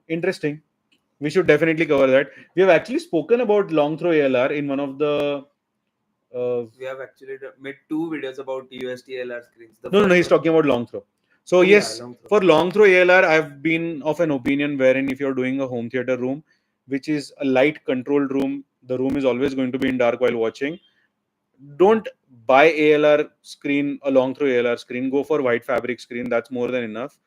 Interesting. We should definitely cover that. We have actually spoken about long throw ALR in one of the. We have actually made two videos about USTLR screens. The No, first he's one, talking about long throw. So oh yeah, yes, long throw. for long throw ALR, I've been of an opinion wherein if you're doing a home theater room, which is a light controlled room, the room is always going to be in dark while watching. Don't buy ALR screen, a long throw ALR screen. Go for white fabric screen. That's more than enough.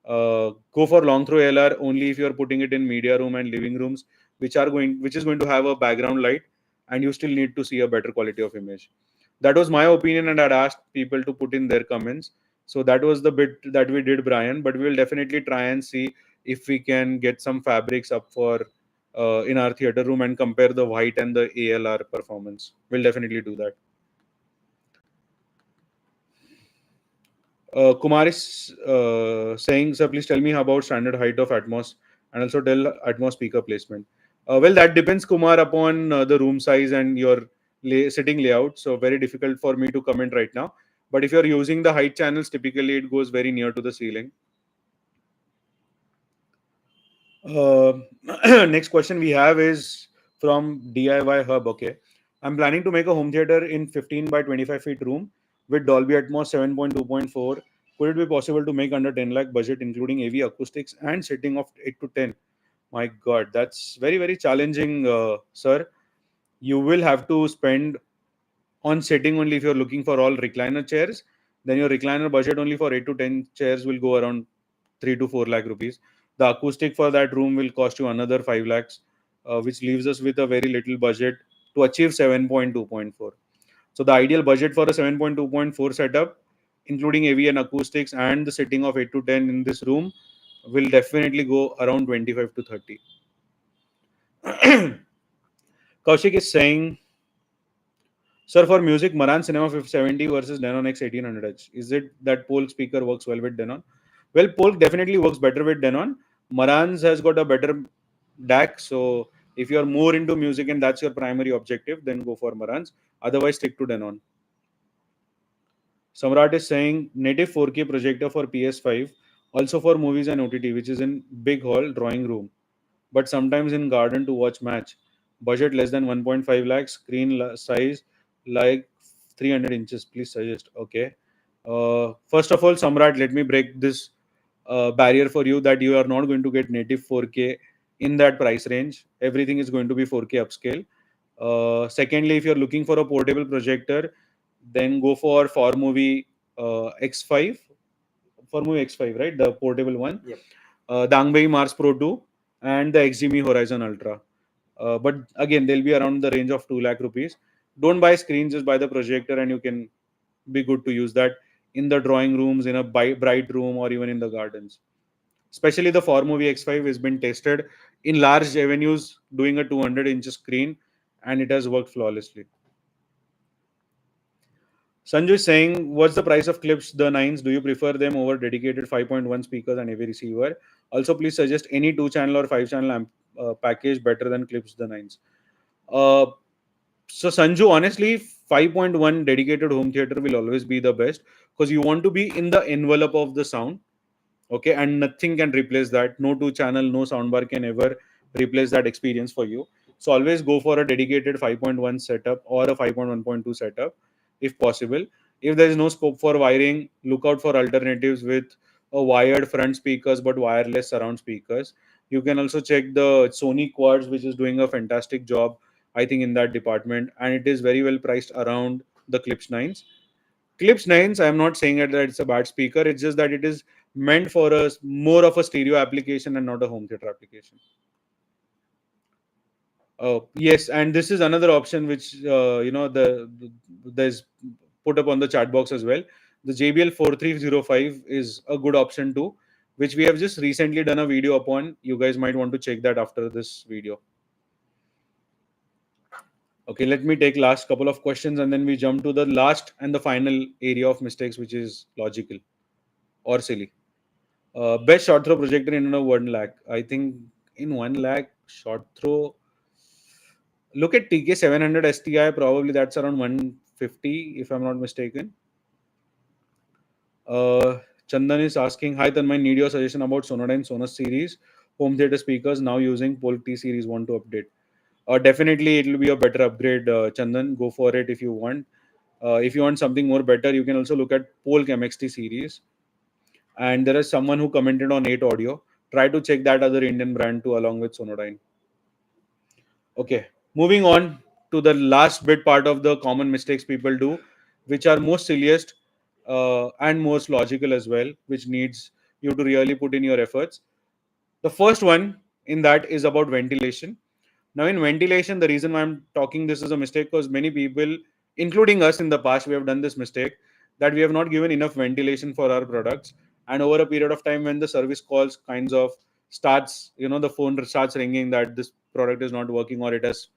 Go for long throw ALR only if you're putting it in media room and living rooms, which is going to have a background light, and you still need to see a better quality of image. That was my opinion, and I'd asked people to put in their comments. So that was the bit that we did, Brian. But we will definitely try and see if we can get some fabrics up for in our theater room and compare the white and the ALR performance. We'll definitely do that. Kumar is saying, sir, please tell me about standard height of Atmos and also tell Atmos speaker placement. Well, that depends, Kumar, upon the room size and your sitting layout. So, very difficult for me to comment right now. But if you're using the height channels, typically it goes very near to the ceiling. Uh, Next question we have is from DIY Hub. Okay. I'm planning to make a home theater in 15 by 25 feet room with Dolby Atmos 7.2.4. Could it be possible to make under 10 lakh budget, including AV acoustics and setting of 8 to 10? My God, that's very, very challenging, sir. You will have to spend on setting only if you're looking for all recliner chairs. Then your recliner budget only for 8 to 10 chairs will go around 3 to 4 lakh rupees. The acoustic for that room will cost you another 5 lakhs, which leaves us with a very little budget to achieve 7.2.4. So the ideal budget for a 7.2.4 setup, including AV and acoustics and the setting of 8 to 10 in this room, will definitely go around 25 to 30. Kaushik is saying, sir, for music, Maran Cinema 570 versus Denon X 1800H. Is it that Polk speaker works well with Denon? Well, Polk definitely works better with Denon. Maran's has got a better DAC. So if you're more into music and that's your primary objective, then go for Maran's. Otherwise, stick to Denon. Samrat is saying native 4K projector for PS5, also for movies and OTT, which is in big hall drawing room, but sometimes in garden to watch match. Budget less than 1.5 lakhs, screen size like 300 inches. Please suggest. Okay. First of all, Samrat, let me break this barrier for you that you are not going to get native 4K in that price range. Everything is going to be 4K upscale. Secondly, if you're looking for a portable projector, then go for movie X5, for movie X5, right? The portable one. Yep. The Angbei Mars Pro 2 and the XGME Horizon Ultra. But again, they'll be around the range of 2 lakh rupees. Don't buy screens, just buy the projector, and you can be good to use that in the drawing rooms, in a bright room, or even in the gardens. Especially the Movie X5 has been tested in large avenues doing a 200-inch screen, and it has worked flawlessly. Sanju is saying, what's the price of clips, the nines? Do you prefer them over dedicated 5.1 speakers and AV receiver? Also, please suggest any 2-channel or 5-channel package better than clips, the nines. Uh, so, Sanju, honestly, 5.1 dedicated home theater will always be the best because you want to be in the envelope of the sound. Okay, and nothing can replace that. No 2-channel, no soundbar can ever replace that experience for you. So always go for a dedicated 5.1 setup or a 5.1.2 setup if possible. If there is no scope for wiring, look out for alternatives with a wired front speakers but wireless surround speakers. You can also check the Sony Quads, which is doing a fantastic job, I think, in that department, and it is very well priced around the Clips 9s. Clips 9s, I'm not saying that it's a bad speaker, it's just that it is meant for a more of a stereo application and not a home theater application. Yes, and this is another option which there's put up on the chat box as well. The JBL 4305 is a good option too, which we have just recently done a video upon. You guys might want to check that after this video. Okay, let me take last couple of questions and then we jump to the last and the final area of mistakes, which is logical or silly. Best short throw projector in a 1 lakh. I think in 1 lakh short throw. Look at TK 700 STI. Probably that's around 150, if I'm not mistaken. Uh, Chandan is asking, hi Tanmay, need your suggestion about Sonodyne Sonos series home theater speakers now using Polk T series. Want to update? Definitely, it will be a better upgrade. Chandan, go for it if you want. If you want something more better, you can also look at Polk MXT series. And there is someone who commented on 8 Audio. Try to check that other Indian brand too, along with Sonodyne. Okay, moving on to the last bit part of the common mistakes people do, which are most silliest and most logical as well, which needs you to really put in your efforts. The first one in that is about ventilation. Now, in ventilation, the reason why I'm talking this is a mistake because many people, including us in the past, we have done this mistake that we have not given enough ventilation for our products. And over a period of time, when the service calls kinds of starts, the phone starts ringing that this product is not working or it has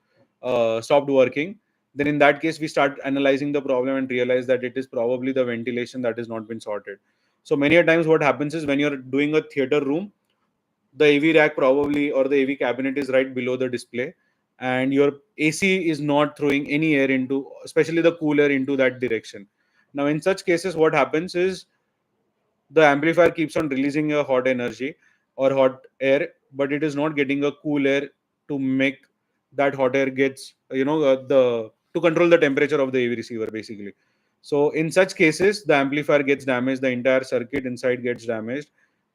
stopped working, then in that case, we start analyzing the problem and realize that it is probably the ventilation that has not been sorted. So many a times, what happens is when you're doing a theater room, the AV rack probably or the AV cabinet is right below the display, and your AC is not throwing any air into, especially the cool air, into that direction. Now, in such cases, what happens is the amplifier keeps on releasing a hot energy or hot air, but it is not getting a cool air to make that hot air gets, the to control the temperature of the AV receiver basically. So in such cases, the amplifier gets damaged, the entire circuit inside gets damaged,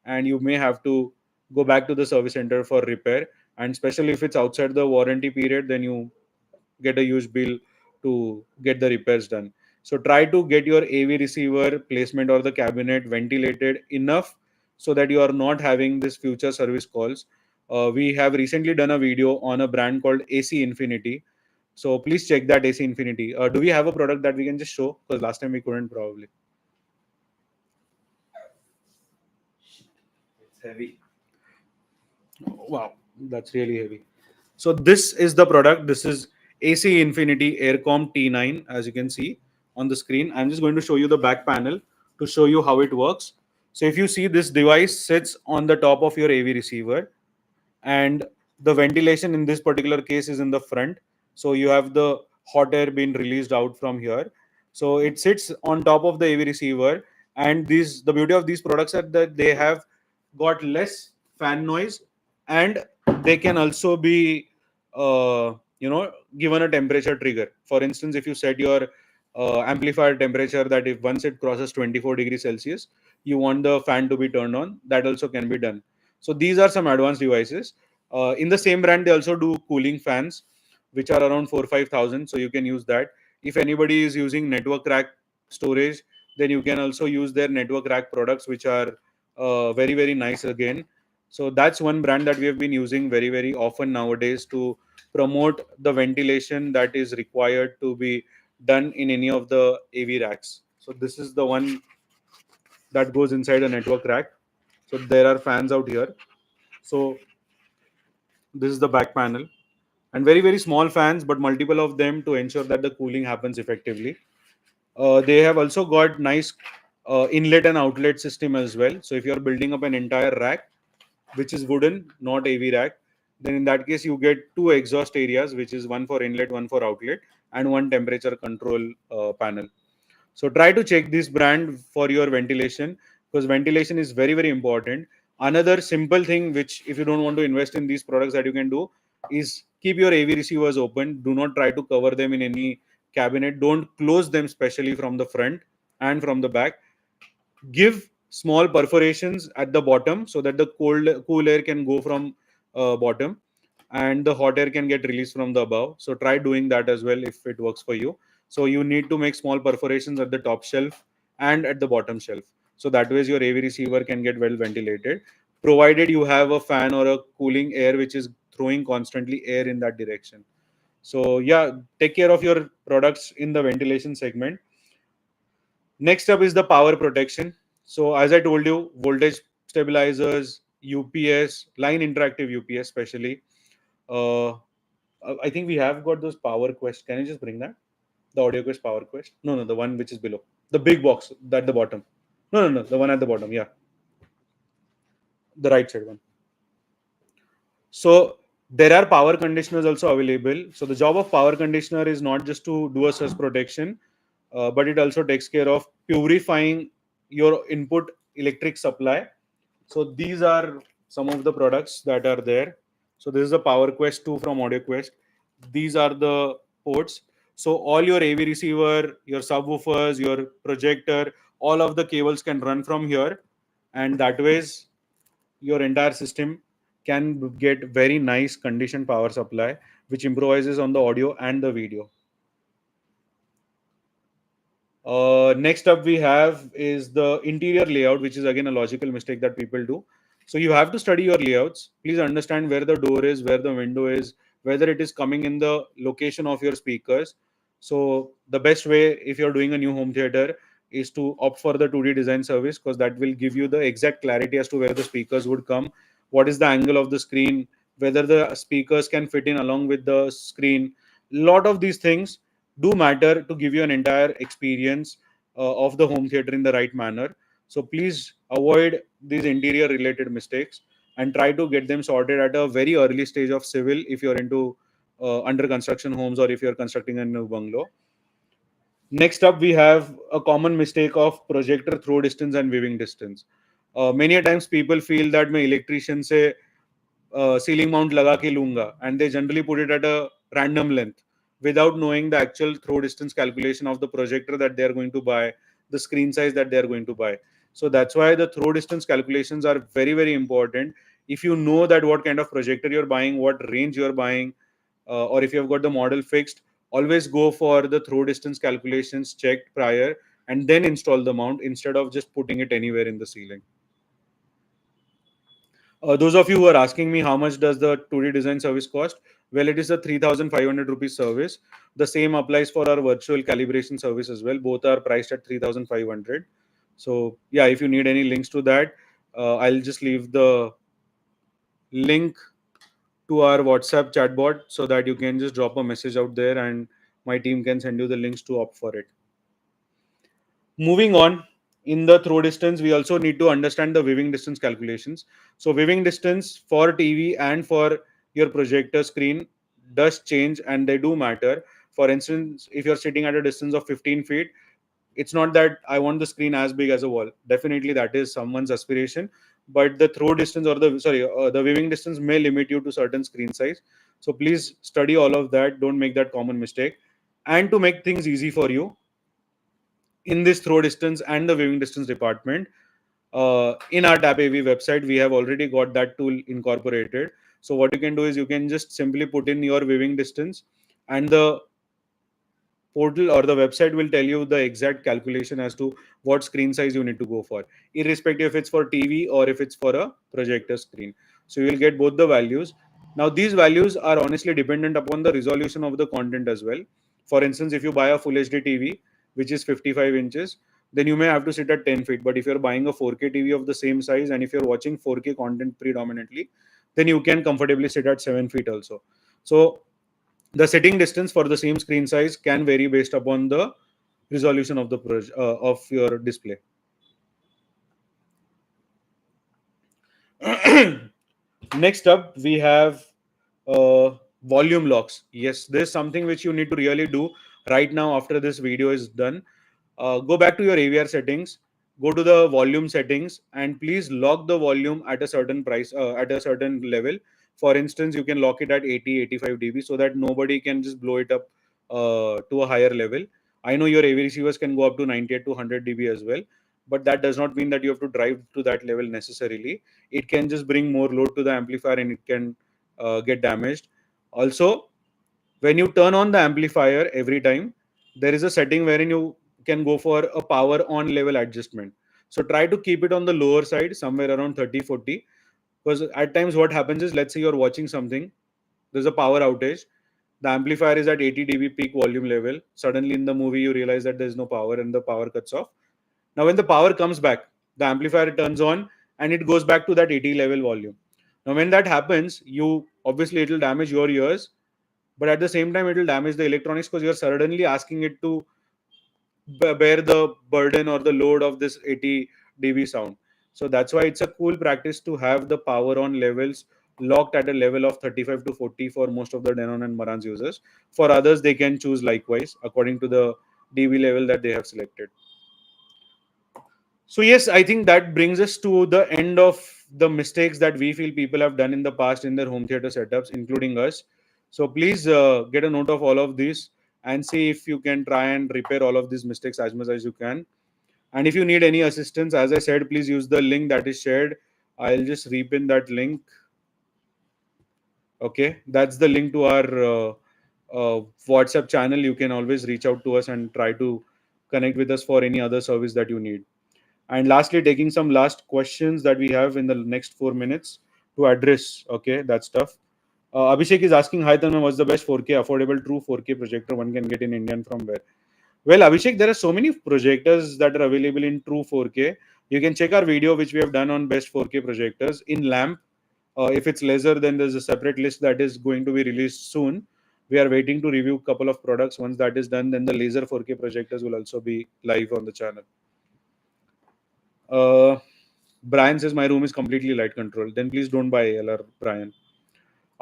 and you may have to go back to the service center for repair. And especially if it's outside the warranty period, then you get a huge bill to get the repairs done. So try to get your AV receiver placement or the cabinet ventilated enough so that you are not having this future service calls. We have recently done a video on a brand called AC Infinity. So please check that AC Infinity. Do we have a product that we can just show? Because last time we couldn't probably. It's heavy. Wow, that's really heavy. So this is the product. This is AC Infinity Aircom T9, as you can see on the screen. I'm just going to show you the back panel to show you how it works. So if you see, this device sits on the top of your AV receiver, and the ventilation in this particular case is in the front. So you have the hot air being released out from here. So it sits on top of the AV receiver, and these the beauty of these products are that they have got less fan noise, and they can also be given a temperature trigger. For instance, if you set your amplifier temperature that if once it crosses 24 degrees Celsius, you want the fan to be turned on, that also can be done. So these are some advanced devices. In the same brand, they also do cooling fans, which are around 4-5 thousand. So you can use that. If anybody is using network rack storage, then you can also use their network rack products, which are very very nice again. So that's one brand that we have been using very very often nowadays to promote the ventilation that is required to be done in any of the AV racks. So this is the one that goes inside a network rack. So there are fans out here. So this is the back panel, and very very small fans, but multiple of them to ensure that the cooling happens effectively. They have also got nice inlet and outlet system as well. So if you are building up an entire rack, which is wooden, not AV rack, then in that case you get two exhaust areas, which is one for inlet, one for outlet, and one temperature control panel. So try to check this brand for your ventilation, because ventilation is very very important. Another simple thing which, if you don't want to invest in these products, that you can do is keep your AV receivers open. Do not try to cover them in any cabinet. Don't close them, especially from the front and from the back. Give small perforations at the bottom so that the cool air can go from bottom and the hot air can get released from the above. So try doing that as well if it works for you. So you need to make small perforations at the top shelf and at the bottom shelf. So that way your AV receiver can get well ventilated, provided you have a fan or a cooling air which is throwing constantly air in that direction. So yeah, take care of your products in the ventilation segment. Next up is the power protection. So as I told you, voltage stabilizers, UPS, line interactive UPS especially. Uh, I think we have got those Power Quest. Can you just bring that? The Audio Quest Power Quest? No, no, the one which is below. The big box at the bottom. No, no, no, the one at the bottom. Yeah, the right side one. So there are power conditioners also available. So the job of power conditioner is not just to do a surge protection, but it also takes care of purifying your input electric supply. So these are some of the products that are there. So this is the Power Quest 2 from Audio Quest. These are the ports. So all your AV receiver, your subwoofers, your projector, all of the cables can run from here, and that ways your entire system can get very nice conditioned power supply, which improvises on the audio and the video. Next up, we have is the interior layout, which is again a logical mistake that people do. So you have to study your layouts. Please understand where the door is, where the window is, whether it is coming in the location of your speakers. So the best way, if you're doing a new home theater, is to opt for the 2D design service, because that will give you the exact clarity as to where the speakers would come, what is the angle of the screen, whether the speakers can fit in along with the screen. Lot of these things do matter to give you an entire experience of the home theater in the right manner. So please avoid these interior related mistakes and try to get them sorted at a very early stage of civil if you're into under construction homes or if you're constructing a new bungalow. Next up, we have a common mistake of projector throw distance and viewing distance. Many a times people feel that my electrician say ceiling mount laga ke lunga, and they generally put it at a random length without knowing the actual throw distance calculation of the projector that they are going to buy, the screen size that they are going to buy. So that's why the throw distance calculations are very very important. If you know that what kind of projector you're buying, what range you're buying, or if you've got the model fixed, always go for the throw distance calculations checked prior and then install the mount instead of just putting it anywhere in the ceiling. Those of you who are asking me how much does the 2D design service cost? Well, it is a 3,500 rupees service. The same applies for our virtual calibration service as well. Both are priced at 3,500. So yeah, if you need any links to that, I'll just leave the link to our WhatsApp chatbot so that you can just drop a message out there and my team can send you the links to opt for it. Moving on, in the throw distance, we also need to understand the viewing distance calculations. So viewing distance for TV and for your projector screen does change and they do matter. For instance, if you're sitting at a distance of 15 feet, it's not that I want the screen as big as a wall. Definitely that is someone's aspiration, but the throw distance or the viewing distance may limit you to certain screen size. So please study all of that. Don't make that common mistake. And to make things easy for you, in this throw distance and the viewing distance department, in our tap AV website, we have already got that tool incorporated. So what you can do is you can just simply put in your viewing distance, and the portal or the website will tell you the exact calculation as to what screen size you need to go for, irrespective if it's for TV or if it's for a projector screen. So you will get both the values. Now these values are honestly dependent upon the resolution of the content as well. For instance, if you buy a full HD TV which is 55 inches, then you may have to sit at 10 feet. But if you're buying a 4K TV of the same size and if you're watching 4K content predominantly, then you can comfortably sit at 7 feet also. So the setting distance for the same screen size can vary based upon the resolution of the of your display. Next up, we have volume locks. Yes, this is something which you need to really do right now after this video is done. Go back to your AVR settings, go to the volume settings, and please lock the volume at a certain price, at a certain level. For instance, you can lock it at 80, 85 dB so that nobody can just blow it up to a higher level. I know your AV receivers can go up to 98 to 100 dB as well, but that does not mean that you have to drive to that level necessarily. It can just bring more load to the amplifier and it can get damaged. Also, when you turn on the amplifier every time, there is a setting wherein you can go for a power on level adjustment. So try to keep it on the lower side, somewhere around 30-40, because at times what happens is, let's say you're watching something, there's a power outage, the amplifier is at 80 dB peak volume level. Suddenly in the movie you realize that there's no power and the power cuts off. Now when the power comes back, the amplifier turns on and it goes back to that 80 level volume. Now when that happens, you obviously, it will damage your ears, but at the same time it will damage the electronics, because you're suddenly asking it to bear the burden or the load of this 80 dB sound. So that's why it's a cool practice to have the power on levels locked at a level of 35 to 40 for most of the Denon and Marantz users. For others, they can choose likewise according to the dB level that they have selected. So yes, I think that brings us to the end of the mistakes that we feel people have done in the past in their home theater setups, including us. So please get a note of all of these and see if you can try and repair all of these mistakes as much as you can. And if you need any assistance, as I said, please use the link that is shared. I'll just repin that link. Okay, that's the link to our WhatsApp channel. You can always reach out to us and try to connect with us for any other service that you need. And lastly, taking some last questions that we have in the next 4 minutes to address. Okay, that stuff. Abhishek is asking, hi Tanmay, what's the best 4K affordable true 4K projector one can get in India and from where? Well, Abhishek, there are so many projectors that are available in true 4K. You can check our video which we have done on best 4K projectors in lamp. If it's laser, then there's a separate list that is going to be released soon. We are waiting to review a couple of products. Once that is done, then the laser 4K projectors will also be live on the channel. Uh, Brian says my room is completely light controlled. Then please don't buy ALR, Brian.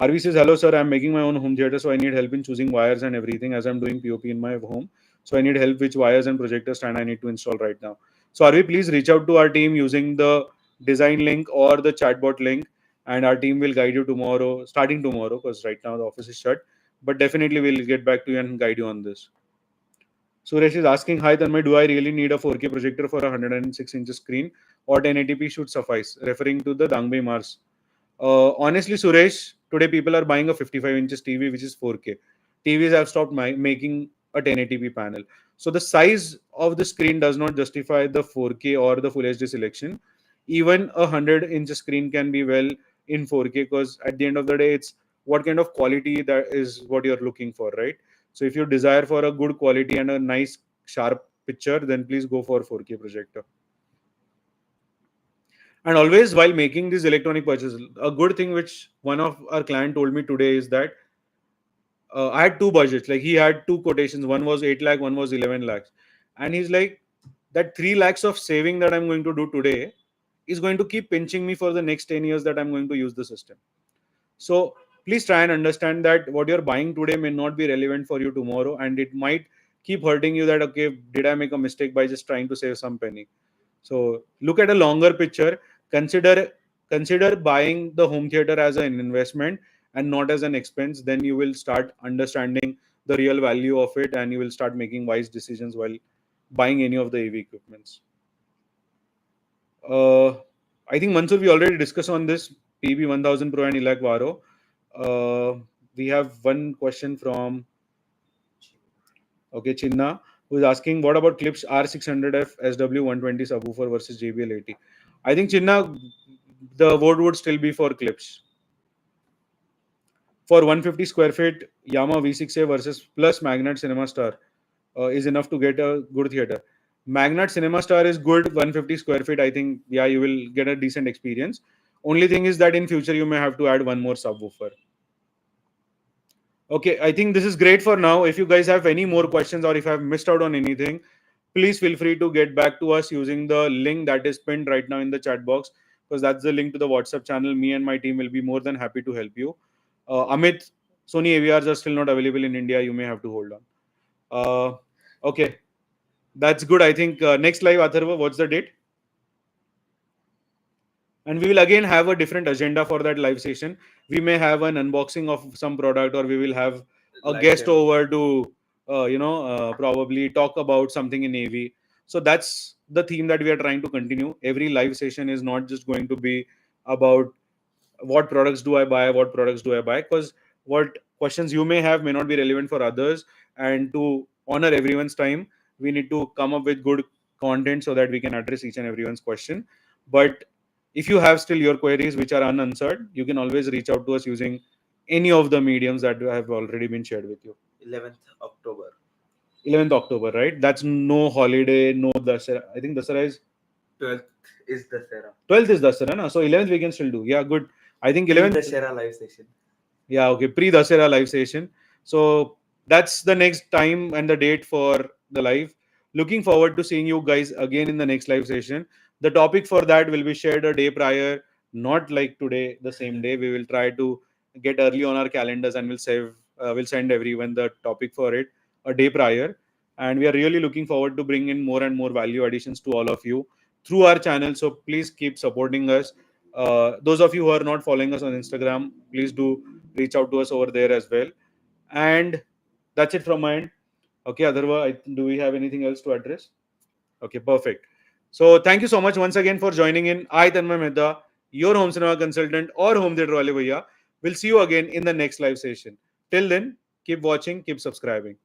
RV says, hello sir, I'm making my own home theater, so I need help in choosing wires and everything as I'm doing POP in my home. So I need help which wires and projector stand I need to install right now. So RV, please reach out to our team using the design link or the chatbot link, and our team will guide you tomorrow, starting tomorrow, because right now the office is shut. But definitely we'll get back to you and guide you on this. Suresh is asking, hi Tanmay, do I really need a 4K projector for a 106 inch screen or 1080p should suffice? Referring to the Dangbei Mars. Honestly, Suresh, today people are buying a 55 inches TV which is 4K. TVs have stopped making a 1080p panel. So the size of the screen does not justify the 4K or the Full HD selection. Even a 100-inch screen can be well in 4K, because at the end of the day, it's what kind of quality that is what you're looking for, right? So if you desire for a good quality and a nice sharp picture, then please go for 4K projector. And always while making these electronic purchases, a good thing which one of our client told me today is that I had two budgets. Like he had two quotations. One was 8 lakh, one was 11 lakhs. And he's like, that 3 lakhs of saving that I'm going to do today is going to keep pinching me for the next 10 years that I'm going to use the system. So please try and understand that what you're buying today may not be relevant for you tomorrow. And it might keep hurting you that, okay, did I make a mistake by just trying to save some penny? So look at a longer picture. Consider consider buying the home theater as an investment and not as an expense. Then you will start understanding the real value of it, and you will start making wise decisions while buying any of the AV equipments. Uh, I think Mansur, we already discussed on this PB 1000 Pro and Elak Varo. We have one question from Chinna, who is asking, what about Clips R600F SW120 subwoofer versus JBL 80? I think Chinna, the vote would still be for Clips. For 150 square feet, Yamaha V6A versus plus Magnat Cinema Star is enough to get a good theater. Magnat Cinema Star is good, 150 square feet. I think, yeah, you will get a decent experience. Only thing is that in future you may have to add one more subwoofer. Okay, I think this is great for now. If you guys have any more questions or if I've missed out on anything, please feel free to get back to us using the link that is pinned right now in the chat box, because that's the link to the WhatsApp channel. Me and my team will be more than happy to help you. Amit, Sony AVRs are still not available in India. You may have to hold on. Okay, that's good. I think next live, Atharva, what's the date? And we will again have a different agenda for that live session. We may have an unboxing of some product, or we will have a Live guest demo. over to probably talk about something in AV. So that's the theme that we are trying to continue. Every live session is not just going to be about what products do I buy, what products do I buy, because what questions you may have may not be relevant for others. And to honor everyone's time, we need to come up with good content so that we can address each and everyone's question. But if you have still your queries which are unanswered, you can always reach out to us using any of the mediums that have already been shared with you. 11th October. 11th October, right? That's no holiday, no Dasara. I think Dasara is 12th is the Sera. 12th is Dasara, na? So 11th we can still do. Yeah, good. I think Pre 11th. the Sera live session. Yeah, okay. Pre Dasera live session. So that's the next time and the date for the live. Looking forward to seeing you guys again in the next live session. The topic for that will be shared a day prior, not like today, the same day. We will try to get early on our calendars and we'll send everyone the topic for it a day prior. And we are really looking forward to bring in more and more value additions to all of you through our channel. So please keep supporting us. Those of you who are not following us on Instagram, please do reach out to us over there as well. And that's it from my end. Okay, Adharva, do we have anything else to address? Okay, perfect. So thank you so much once again for joining in. I, Tanmay Mehta, your home cinema consultant or home theatre wale bhaiya, will see you again in the next live session. Till then, keep watching, keep subscribing.